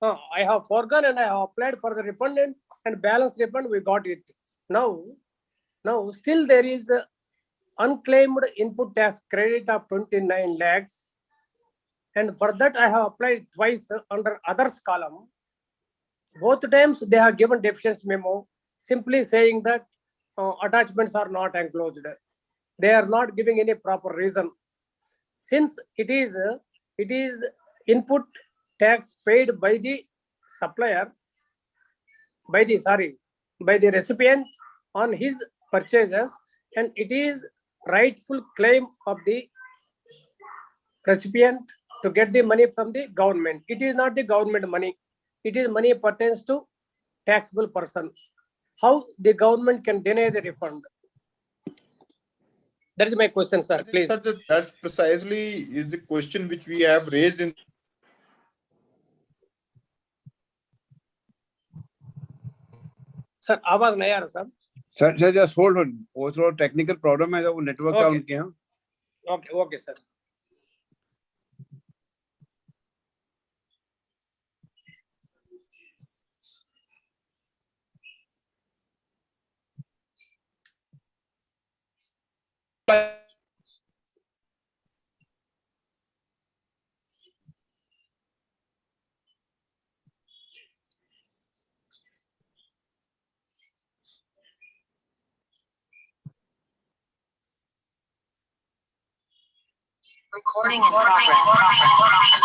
I have foregone and I have applied for the refund, and balance refund we got it. Now Now still there is a unclaimed input tax credit of 29 lakhs. And for that I have applied twice under others column. Both times they have given deficiency memo, simply saying that attachments are not enclosed. They are not giving any proper reason. Since it is input tax paid by the supplier, by the recipient on his purchases, and it is rightful claim of the recipient to get the money from the government. It is not the government money. It is money pertains to taxable person. How the government can deny the refund? That is my question, sir. Please. Sir, that precisely is the question which we have raised in. Sir, आवाज नहीं आ रहा sir. Sir just hold on. वो थोड़ा technical problem है, वो network का उनके यहाँ. Okay, sir. Recording in progress.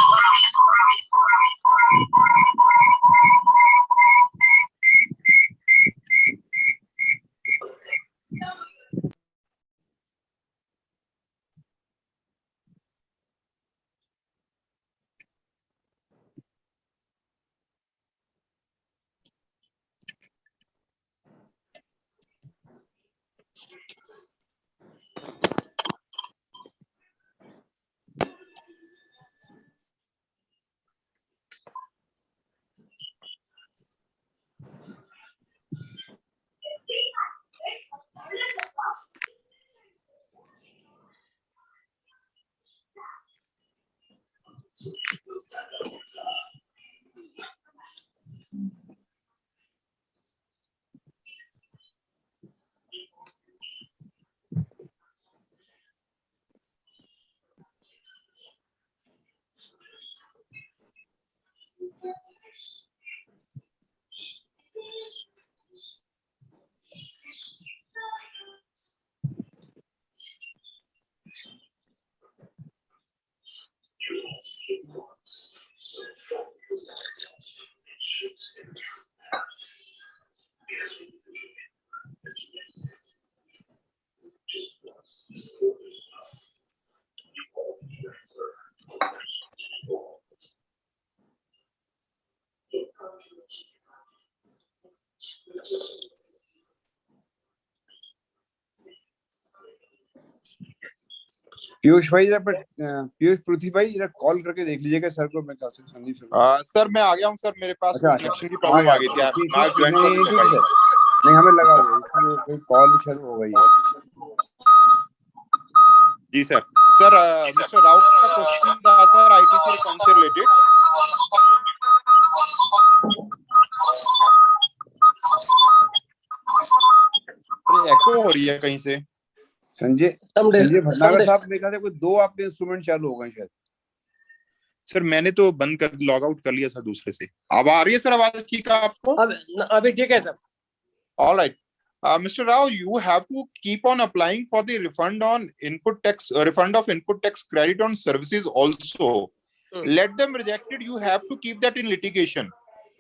Piyush भाई जरा पीयूष पृथ्वी भाई जरा कॉल करके देख लीजिएगा सर को. मैं संदीप सर मैं आ गया हूँ सर. मेरे पास कनेक्शन की प्रॉब्लम आ गई थी. नहीं हमें लगा कोई कॉल शुरू हो गई है. जी सर. सर मिस्टर राउत का क्वेश्चन था सर आईटीसी रिफॉर्म से रिलेटेड. एको हो रही है कहीं से. संजय भटनागर साहब मेरे ख्याल से कोई 2 आपके इंस्ट्रूमेंट चालू हो गए शायद. सर मैंने तो बंद कर लॉग आउट कर लिया सर दूसरे से. अब आ रही है सर आवाज ठीक है आपको? अभी ठीक है sir. All right. Mr. Rao, you have to keep on applying for the refund on input tax, refund of input tax credit on services also. Let them reject it. You have to keep that in litigation.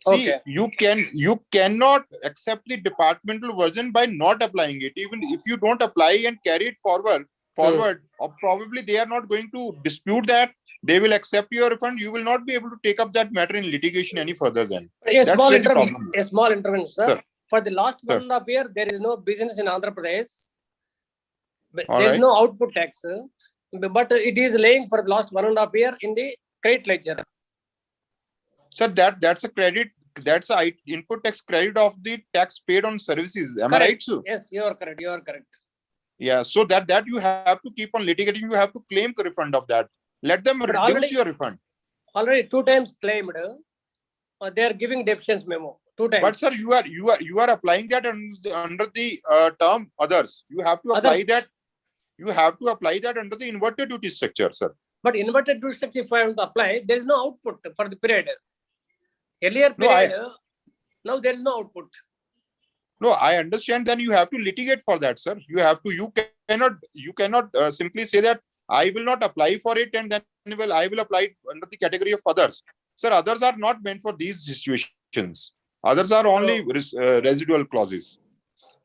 See, Okay. you cannot accept the departmental version by not applying it. Even if you don't apply and carry it forward, probably they are not going to dispute that. They will accept your refund. You will not be able to take up that matter in litigation any further then. A small intervention, sir. Sir. For the last 1.5 years, there is no business in Andhra Pradesh. All There is right. no output tax, but it is laying for the last 1.5 years in the credit ledger. Sir, that's a credit. That's a input tax credit of the tax paid on services. Am I right, sir? Yes, you are correct. You are correct. Yeah. So that you have to keep on litigating. You have to claim the refund of that. Let them But reduce your refund. Already 2 times claimed. They are giving deficiency memo. 2 times. But sir, you are applying that under the term others. You have to apply that. You have to apply that under the inverted duty structure, sir. But inverted duty structure, if I want to apply, there is no output for the period. Earlier period, now there is no output. No, I understand. Then you have to litigate for that, sir. You have to. You cannot simply say that I will not apply for it and then I will apply it under the category of others. Sir, others are not meant for these situations. Others are only residual clauses.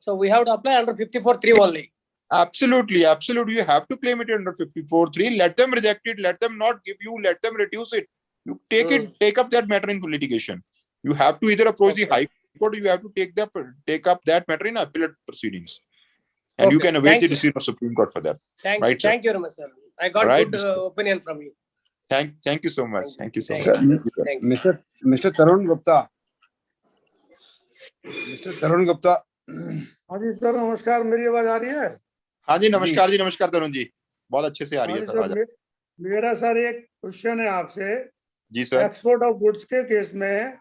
So we have to apply under 54(3) only. Absolutely, absolutely. You have to claim it under 54(3). Let them reject it. Let them not give you. Let them reduce it. You take up that matter in litigation. You have to either approach the High Court. Or you have to take up that matter in appellate proceedings, and you can await the decision of Supreme Court for that. Thank you very much, sir. I got good opinion from you. Thank you so much. Thank you so much. Mr. Tarun Gupta. Mr. Tarun Gupta. हाँ जी sir, नमस्कार. मेरी आवाज आ रही है? हाँ जी, नमस्कार जी. नमस्कार तरुण जी, बहुत अच्छे से आ रही है सर. मेरा सर एक क्वेश्चन है आपसे. जी सर. एक्सपोर्ट ऑफ गुड्स के केस में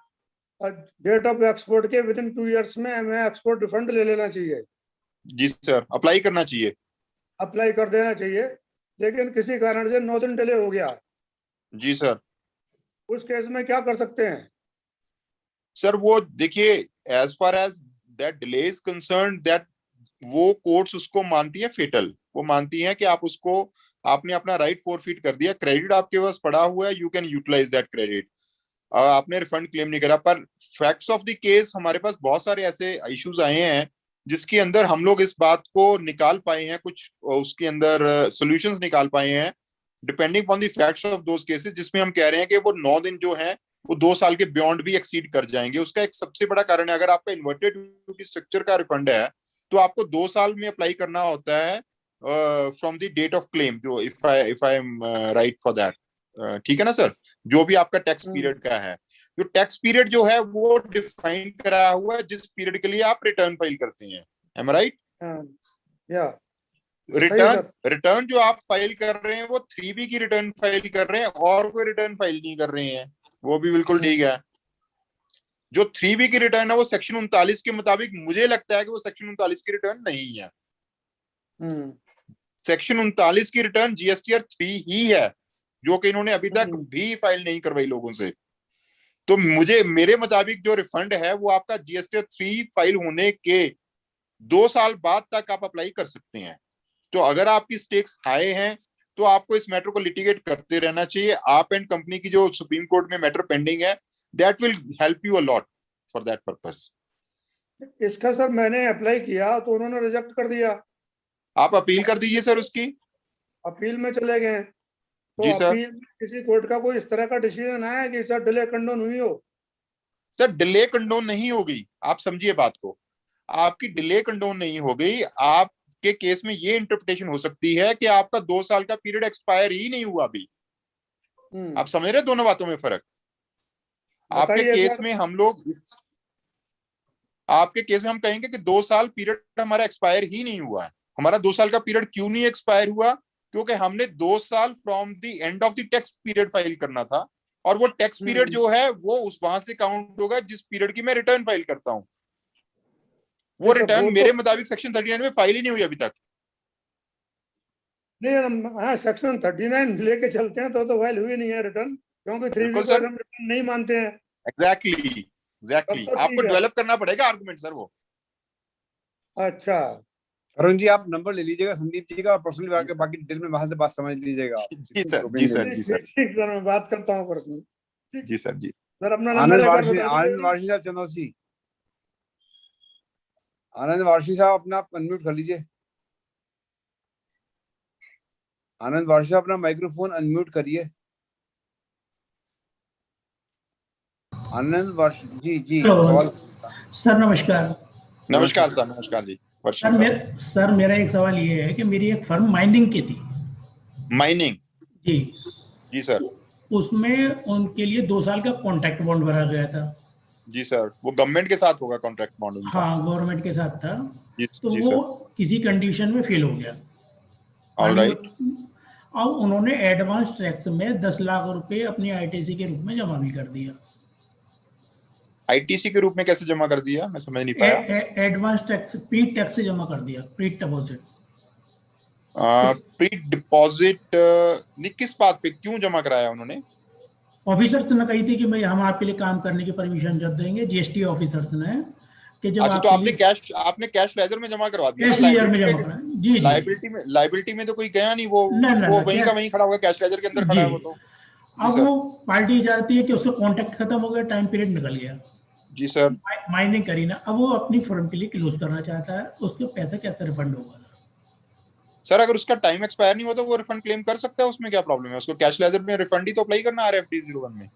डेट ऑफ एक्सपोर्ट के विदिन 2 इयर्स में हमें एक्सपोर्ट रिफंड ले लेना चाहिए. जी सर, अप्लाई करना चाहिए. अप्लाई कर देना चाहिए, लेकिन किसी कारण से 9 दिन डिले हो गया. जी सर. उस केस में क्या कर सकते हैं? सर वो देखिए, as far as that delay is concerned, that वो कोर्ट्स उसको मानती है फेटल. वो मानती है कि आपने अपना राइट फॉरफिट कर दिया. क्रेडिट आपके पास पड़ा हुआ है, you can utilise that credit. आपने रिफंड क्लेम नहीं करा. पर फैक्ट्स ऑफ द केस हमारे पास बहुत सारे ऐसे इश्यूज आए हैं जिसके अंदर हम लोग इस बात को निकाल पाए हैं, कुछ उसके अंदर सॉल्यूशंस निकाल पाए हैं depending upon the facts of those cases, जिसमें हम कह रहे हैं कि वो 9 दिन जो है वो 2 साल के बियॉन्ड भी एक्सीड कर जाएंगे. उसका एक सबसे बड़ा कारण है, अगर आपका इन्वर्टेड ड्यूटी स्ट्रक्चर का रिफंड है तो आपको 2 साल में अप्लाई करना होता है from the date of claim, जो if I am right for that. ठीक है ना सर? जो भी आपका टैक्स पीरियड का है, जो टैक्स पीरियड जो है वो डिफाइन करा हुआ है जिस पीरियड के लिए आप रिटर्न फाइल करते हैं. एम आई राइट? या रिटर्न जो आप फाइल कर रहे हैं वो 3B की रिटर्न फाइल कर रहे हैं और कोई रिटर्न फाइल नहीं कर रहे हैं. वो भी बिल्कुल ठीक है. जो 3B की रिटर्न है वो सेक्शन 39 के मुताबिक मुझे लगता है कि वो सेक्शन 39 की रिटर्न नहीं है. सेक्शन 39 की रिटर्न GSTR 3 ही है, जो कि इन्होंने अभी तक भी फाइल नहीं करवाई लोगों से. तो मेरे मुताबिक जो रिफंड है वो आपका GSTR 3 फाइल होने के 2 साल बाद तक आप अप्लाई कर सकते हैं. तो अगर आपकी स्टेक्स हाई हैं तो आपको इस मैटर को लिटिगेट करते रहना चाहिए. आप एंड कंपनी की जो सुप्रीम कोर्ट में मैटर पेंडिंग है, that will help you a lot for that purpose. इसका सर मैंने अप्लाई किया तो उन्होंने रिजेक्ट कर दिया. आप अपील कर दीजिए सर. उसकी अपील में चले गए तो जी सर. अपील किसी कोर्ट का कोई इस तरह का डिसीजन आया कि सर डिले कंडोन हुई हो? सर डिले कंडोन नहीं हो गई. आप समझिए बात को, आपकी डिले कंडोन नहीं हो गई. आपके केस में ये इंटरप्रिटेशन हो सकती है कि आपका 2 साल का पीरियड एक्सपायर ही नहीं हुआ अभी. आप समझ रहे दोनों बातों में फर्क? आपके केस में हम लोग आपके केस में हम कहेंगे कि 2 साल पीरियड हमारा एक्सपायर ही नहीं हुआ है. हमारा 2 साल का पीरियड क्यों नहीं एक्सपायर हुआ? क्योंकि हमने 2 साल from the end of the tax period file करना था, और वो टैक्स पीरियड जो है वो उस वहां से काउंट होगा जिस पीरियड की मैं रिटर्न फाइल करता हूं. वो रिटर्न मेरे मुताबिक सेक्शन 39 में फाइल ही नहीं हुई अभी तक. नहीं, हाँ सेक्शन 39 लेके चलते हैं तो फाइल हुई नहीं है रिटर्न, क्योंकि 3B को हम रिटर्न नहीं मानते हैं. एग्जैक्टली. आपको डेवलप करना पड़ेगा आर्गुमेंट सर वो. अच्छा अरुण जी, आप नंबर ले लीजिएगा संदीप जी का और पर्सनली आके बाकी डिटेल में वहां से बात समझ लीजिएगा. जी सर. ठीक सर, मैं बात करता हूँ पर्सनली. जी सर. जी सर अपना आनंद वारसी साहब चंदौसी. आनंद वारसी साहब अपना अनम्यूट कर लीजिए. आनंद वारसी साहब अपना माइक्रोफोन अनम्यूट करिए. आनंद वारसी जी सवाल. सर नमस्कार. नमस्कार सर. नमस्कार जी. सर मेरा एक सवाल ये है कि मेरी एक फर्म माइनिंग की थी. माइनिंग? जी सर. उसमें उनके लिए 2 साल का कॉन्ट्रैक्ट बॉन्ड भरा गया था. जी सर. वो गवर्नमेंट के साथ होगा कॉन्ट्रैक्ट बॉन्ड? हाँ, गवर्नमेंट के साथ था. तो जी वो किसी कंडीशन में फेल हो गया. ऑलराइट. अब उन्होंने एडवांस टैक्स में 10 लाख रुपए अपनी ITC के रूप में जमा भी कर दिया. आईटीसी के रूप में कैसे जमा कर दिया, मैं समझ नहीं पाया। एडवांस टैक्स, प्री टैक्स से जमा कर दिया, प्री डिपॉजिट। प्री डिपॉजिट नहीं, किस बात पे, क्यों जमा कराया उन्होंने? ऑफिसर्स ने कही थी कि भाई हम आपके लिए काम करने की परमिशन जब देंगे, जीएसटी ऑफिसर्स ने, कि जब अच्छा, तो आपने कैश लेजर में जमा करवा दिया, कैश लेजर में जमा कराया। जी जी, लाइबिलिटी में तो कोई गया नहीं, वो वहीं का वहीं खड़ा होगा, कैश लेजर के अंदर खड़ा है वो तो। अब वो पार्टी चाहती है कि उसका कॉन्ट्रैक्ट खत्म हो गया, टाइम पीरियड निकल गया, जी सर, माइनिंग करी ना, अब वो अपनी फर्म के लिए क्लोज करना चाहता है, उसके पैसा कैसे रिफंड होगा? सर अगर उसका टाइम एक्सपायर नहीं होता वो रिफंड क्लेम कर सकता है, उसमें क्या प्रॉब्लम है? उसको कैश लेजर में रिफंड ही तो अप्लाई करना है RFD 01 में।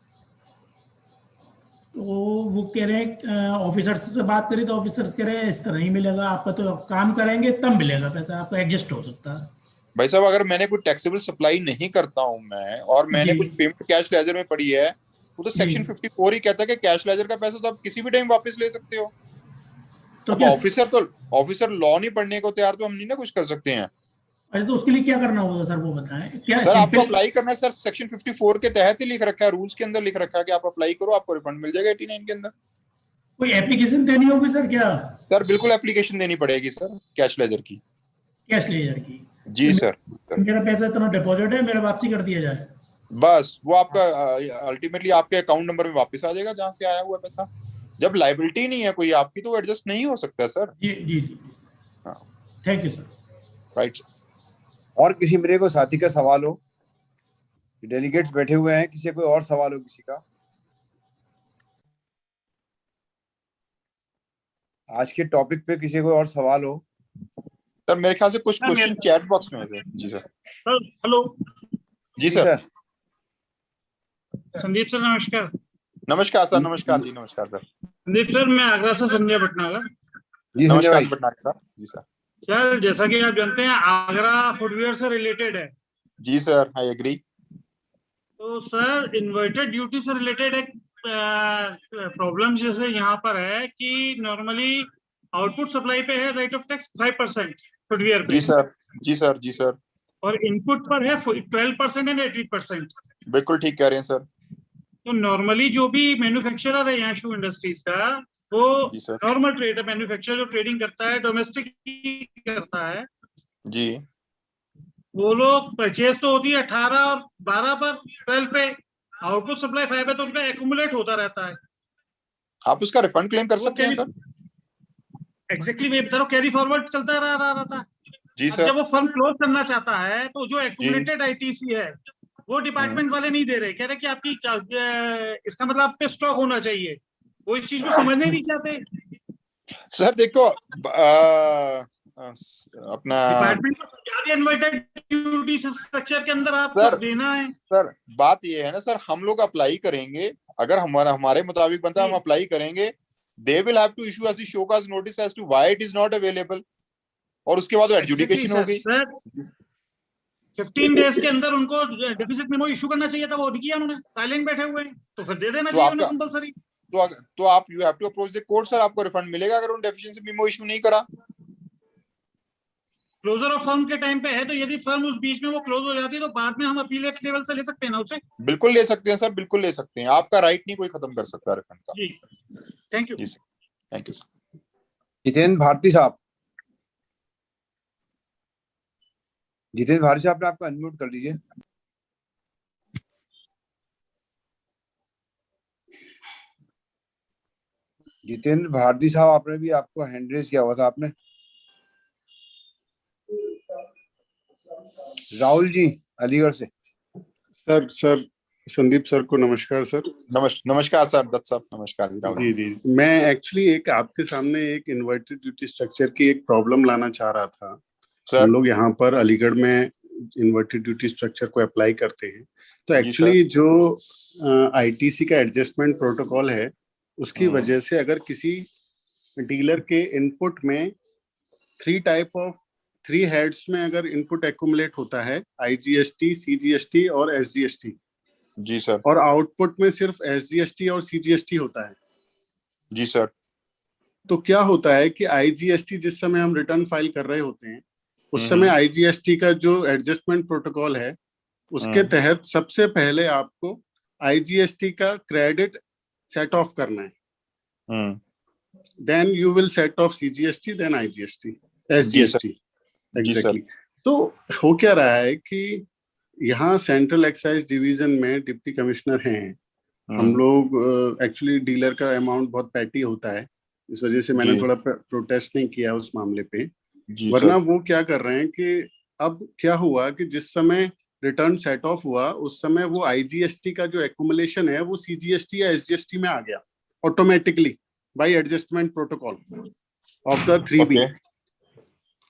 तो वो कह रहे हैं, ऑफिसर्स से बात करी तो ऑफिसर्स कह रहे हैं इस तरह नहीं मिलेगा आपका, तो काम करेंगे तब मिलेगा पैसा, आपका एडजस्ट हो सकता है। भाई साहब, अगर मैंने कोई टैक्सेबल सप्लाई नहीं करता हूं मैं, और मैंने कुछ पेमेंट कैश लेजर में पड़ी है, वो तो सेक्शन 54 ही कहता है कि कैश लेजर का पैसा तो आप किसी भी टाइम वापस ले सकते हो। तो ऑफिसर लॉ नहीं पढ़ने को तैयार, तो हम नहीं ना कुछ कर सकते हैं। अरे तो उसके लिए क्या करना होगा सर, वो बताएं। क्या सर आपको अप्लाई करना है सर, सेक्शन 54 के तहत ही लिख रखा है, रूल्स के अंदर लिख रखा है कि आप अप्लाई करो, आपको रिफंड मिल जाएगा 89 के अंदर। कोई एप्लीकेशन देनी होगी सर क्या? सर बिल्कुल एप्लीकेशन देनी पड़ेगी सर, कैश लेजर की। कैश लेजर की? जी सर। मेरा पैसा इतना डिपॉजिट है, मेरा वापसी कर दिया जाए बस, वो आपका अल्टीमेटली आपके अकाउंट नंबर में वापस आ जाएगा जहां से आया हुआ पैसा। जब लायबिलिटी नहीं है कोई आपकी, तो एडजस्ट नहीं हो सकता सर। जी जी जी, थैंक यू सर। राइट। और किसी मेरे को साथी का सवाल हो? डेलीगेट्स बैठे हुए हैं, किसी कोई और सवाल हो किसी का? आज के टॉपिक पे किसी को और सवाल हो? सर मेरे ख्याल से कुछ क्वेश्चन चैट बॉक्स में थे। जी सर। Sir hello. जी सर। संदीप सर नमस्कार। नमस्कार सर। नमस्कार जी। नमस्कार सर। संदीप सर, मैं आगरा से संजय भटनागर। जी नमस्कार भटनागर सर। जी सर। सर जैसा कि आप जानते हैं आगरा फुटवियर से रिलेटेड है। जी सर, आई एग्री। तो सर इन्वर्टेड ड्यूटी से रिलेटेड एक प्रॉब्लम जैसे यहाँ पर है कि नॉर्मली आउटपुट सप्लाई पे है रेट ऑफ टैक्स 5% फुटवियर पे। जी सर। जी सर। जी सर। और इनपुट पर है 12% एंड 18%। बिल्कुल ठीक कह रहे हैं सर। तो नॉर्मली जो भी मैन्युफैक्चरर है यहाँ शू इंडस्ट्रीज का, वो नॉर्मल ट्रेड है, मैन्युफैक्चरर जो ट्रेडिंग करता है डोमेस्टिक करता है जी, वो लोग परचेज तो होती है 18 और 12 पर, 12 पे, आउटपुट सप्लाई 5 है, तो उनका एक्यूमुलेट होता रहता है। आप उसका रिफंड क्लेम कर सकते हैं सर। एग्जैक्टली मैं बता रहा हूँ, कैरी फॉरवर्ड चलता रहा था। जी सर। जब वो फर्म क्लोज करना चाहता है तो जो एक्यूमुलेटेड आईटीसी है वो डिपार्टमेंट वाले नहीं दे रहे, कह रहे कि आपकी इसका मतलब आप पे स्टॉक होना चाहिए, वो इस चीज को समझने नहीं चाहते। सर देखो अपना डिपार्टमेंट को ज्यादा इन्वर्टेड ड्यूटी स्ट्रक्चर के अंदर आपको सर देना है। सर बात ये है ना सर, हम लोग अप्लाई करेंगे, अगर हमारे मुताबिक बनता है हम अप्लाई करेंगे, they will have to issue us show cause notice as to why it is not available, और उसके बाद एडजुडिकेशन हो गई। सर 15 डेज के अंदर उनको डेफिसिट मेमो इशू करना चाहिए था, वो नहीं किया उन्होंने, साइलेंट बैठे हुए हैं, तो फिर दे देना चाहिए उन्हें कंपलसरी। तो आप you have to approach the court sir, आपको रिफंड मिलेगा अगर उन्होंने डेफिशिएंसी मेमो इशू नहीं करा। क्लोजर ऑफ फर्म के टाइम पे है, तो यदि फर्म उस बीच में वो क्लोज हो जाती है तो बाद में हम अपीलेट लेवल से ले सकते हैं ना उसे। बिल्कुल ले सकते हैं सर, बिल्कुल ले सकते हैं, आपका राइट नहीं कोई खत्म कर सकता रिफंड का। जी थैंक यू। जी sir, thank you sir. Jitendra Bharti साहब, जितेंद्र भारती साहब ने आपको अनम्यूट कर लीजिए। जितेंद्र भारती साहब, आपने भी, आपको हैंड रेज किया हुआ था आपने। राहुल जी अलीगढ़ से। सर संदीप सर को नमस्कार सर। नमस्कार सर दत्त साहब। नमस्कार जी। राहुल जी मैं एक्चुअली एक आपके सामने एक इन्वर्टेड ड्यूटी स्ट्रक्चर की एक प्रॉब्लम लाना चाह रहा था सर। हम लोग यहाँ पर अलीगढ़ में इन्वर्टेड ड्यूटी स्ट्रक्चर को अप्लाई करते हैं, तो एक्चुअली जो आईटीसी का एडजस्टमेंट प्रोटोकॉल है उसकी वजह से अगर किसी डीलर के इनपुट में 3 हेड्स में अगर इनपुट एक्यूमुलेट होता है, आईजीएसटी, सीजीएसटी और एसजीएसटी। जी सर। और आउटपुट में सिर्फ एसजीएसटी और सीजीएसटी होता है। जी सर। तो क्या होता है कि आईजीएसटी जिस समय हम रिटर्न फाइल कर रहे होते हैं उस समय आईजीएसटी का जो एडजस्टमेंट प्रोटोकॉल है उसके तहत सबसे पहले आपको आईजीएसटी का क्रेडिट सेट ऑफ करना है। then you will set off CGST, then IGST, SGST. Exactly. तो हो क्या रहा है कि यहाँ सेंट्रल एक्साइज डिवीजन में डिप्टी कमिश्नर हैं, हम लोग एक्चुअली डीलर का अमाउंट बहुत पैटी होता है, इस वजह से मैंने थोड़ा प्रोटेस्ट नहीं किया उस मामले पे। वरना वो क्या कर रहे हैं कि अब क्या हुआ कि जिस समय रिटर्न सेट ऑफ हुआ उस समय वो IGST का जो एक्यूमुलेशन है वो CGST या SGST में आ गया automatically bye adjustment protocol of the 3B।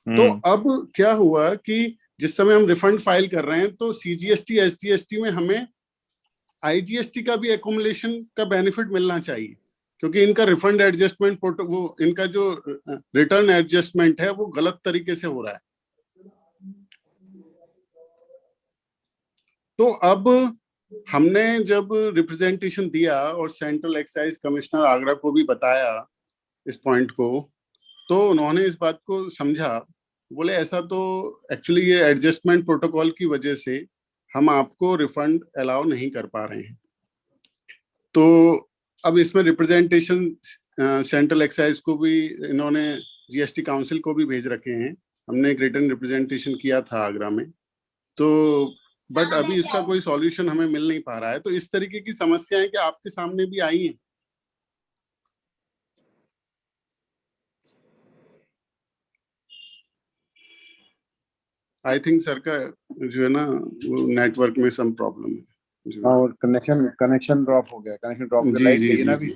तो अब क्या हुआ कि जिस समय हम रिफंड फाइल कर रहे हैं तो CGST SGST में हमें IGST का भी एक्यूमुलेशन का बेनिफिट मिलना चाहिए, क्योंकि इनका रिफंड एडजस्टमेंट वो इनका जो रिटर्न एडजस्टमेंट है वो गलत तरीके से हो रहा है। तो अब हमने जब रिप्रेजेंटेशन दिया और सेंट्रल एक्साइज कमिश्नर आगरा को भी बताया इस पॉइंट को, तो उन्होंने इस बात को समझा, बोले ऐसा तो एक्चुअली ये एडजस्टमेंट प्रोटोकॉल की वजह से हम आपको रिफंड अलाउ नहीं कर पा रहे हैं। तो अब इसमें रिप्रेजेंटेशन सेंट्रल एक्साइज को भी इन्होंने GST काउंसिल को भी भेज रखे हैं, हमने एक रिटन रिप्रेजेंटेशन किया था आगरा में। तो बट अभी इसका कोई सॉल्यूशन हमें मिल नहीं पा रहा है। तो इस तरीके की समस्याएं कि आपके सामने भी आई हैं। आई थिंक सर का जो है ना वो नेटवर्क में सम प्रॉब्लम है और कनेक्शन ड्रॉप हो गया, कनेक्शन ड्रॉप हो गया, जी ना भी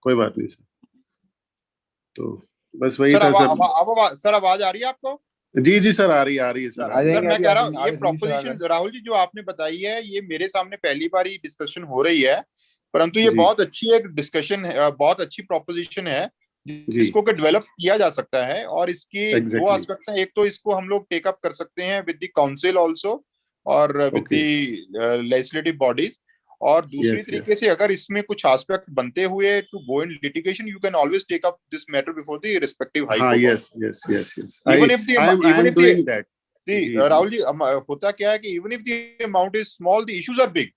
कोई बात नहीं सर। तो बस वही था सर। सर आवाज आ रही है आपको? जी सर आ रही है सर। सर मैं कह रहा हूँ ये प्रोपोजिशन राहुल जी जो आपने बताई है ये मेरे सामने पहली बार ही डिस्कशन हो रही है, परंतु ये बहुत अच्छी एक डिस्कशन है, बहुत अच्छी प्रोपोजिशन है जिसको कि डेवलप किया जा सकता है। और इसकी दो एस्पेक्ट हैं, एक तो इसको हम लोग टेक अप कर सकते हैं विद द काउंसिल आल्सो और विद द लेजिस्लेटिव बॉडीज, और दूसरी तरीके से अगर इसमें कुछ एस्पेक्ट बनते हुए to go in litigation you can always take up this matter before the respective high court. Yes even if Rahul ji होता क्या है कि even if the amount is small the issues are big.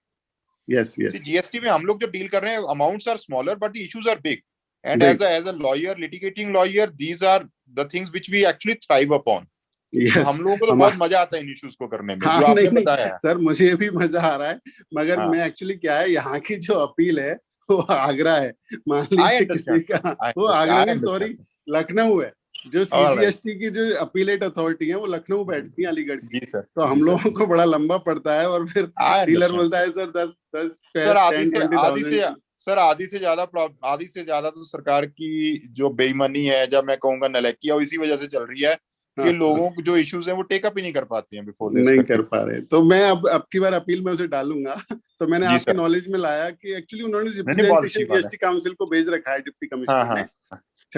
GST में हम लोग जो डील कर रहे हैं amounts are smaller but the issues are big, and as a lawyer, litigating lawyer, these are the things which we actually thrive upon. Yes. हम लोगों को तो बहुत मजा आता है इन इश्यूज को करने में। जो आपने बताया है सर मुझे भी मजा आ रहा है, मगर मैं एक्चुअली क्या है यहाँ की जो अपील है वो आगरा है, मान लीजिए किसी का वो आगरा नहीं सॉरी लखनऊ है, जो CGST की जो अपीलेट अथॉरिटी है वो लखनऊ बैठती है अलीगढ़ की। तो हम लोगों को बड़ा लंबा पड़ता है और फिर डीलर बोलता है सर 10 आधी से ज्यादा तो सरकार की जो बेईमानी है, जब मैं कहूंगा नलायकी है, इसी वजह से चल रही है कि लोगों को जो इश्यूज हैं वो टेकअप ही नहीं कर पाते हैं बिफोर नहीं कर पा रहे। तो मैं अब की बार अपील में उसे डालूंगा। तो मैंने आपके नॉलेज में लाया कि एक्चुअली उन्होंने रिप्रेजेंटेशन GST काउंसिल को भेज रखा है डिप्टी कमिश्नर ने।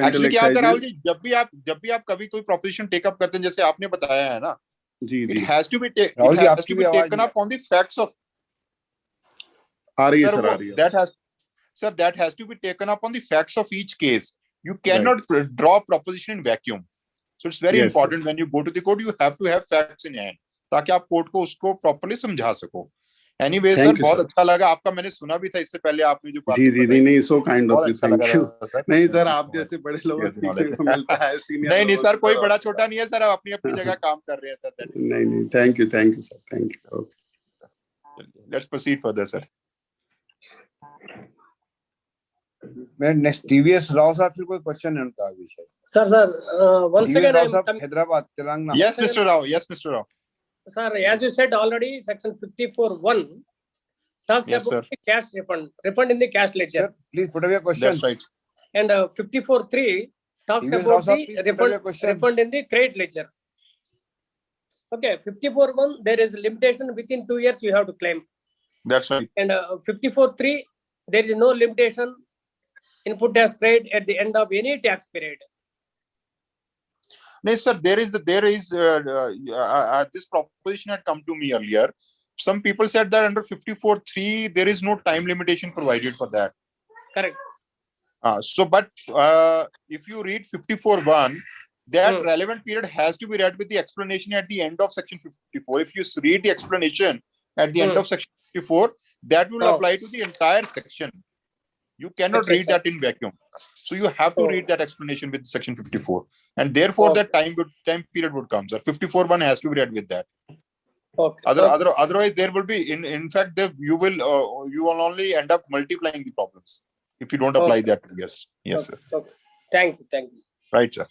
एक्चुअली क्या होता है राहुल जी, जब भी आप कभी कोई प्रोपोजिशन टेकअप करते हैं जैसे आपने बताया है ना, it has to be taken up on the facts of आ रही है सर, आ रही है that has to be taken up on the facts of each case. You cannot draw proposition in vacuum. So it's very important when you go to the court, you have to have facts in hand, ताकि आप court को उसको properly समझा सको। Anyway sir बहुत अच्छा लगा आपका, मैंने सुना भी था इससे पहले आपने जो बात जी नहीं so kind of you, thank you. नहीं सर आप जैसे बड़े लोगों से मिलता है सीनियर। नहीं सर कोई बड़ा छोटा नहीं है सर, आप अपनी अपनी जगह काम कर रहे हैं सर। नहीं thank you sir, thank you. Okay let's proceed further sir. मैं नेक्स्ट TVS राव साहब फिर कोई क्वेश्चन है उनका विषय? Sir once again I am Hyderabad Telangana. Yes Mr. Rao. Sir, as you said already, section 54(1) talks about the cash refund in the cash ledger. Sir, please put up your question. That's right. And 54(3) talks about the refund in the credit ledger. Okay, 54(1) there is limitation within 2 years you have to claim. That's right. And 54(3) there is no limitation input tax paid at the end of any tax period. No, sir, there is this proposition had come to me earlier. Some people said that under 54(3) there is no time limitation provided for that. Correct. But if you read 54(1), that relevant period has to be read with the explanation at the end of section 54. If you read the explanation at the end of section 54, that will apply to the entire section. You cannot Okay, read sir. that in vacuum. So you have to Oh. read that explanation with section 54, and therefore Okay. that time period would come, sir. 54(1) has to be read with that. Okay. Otherwise, there will be in fact you will only end up multiplying the problems if you don't apply that. Yes, Okay. sir. Okay. Thank you. Right, sir.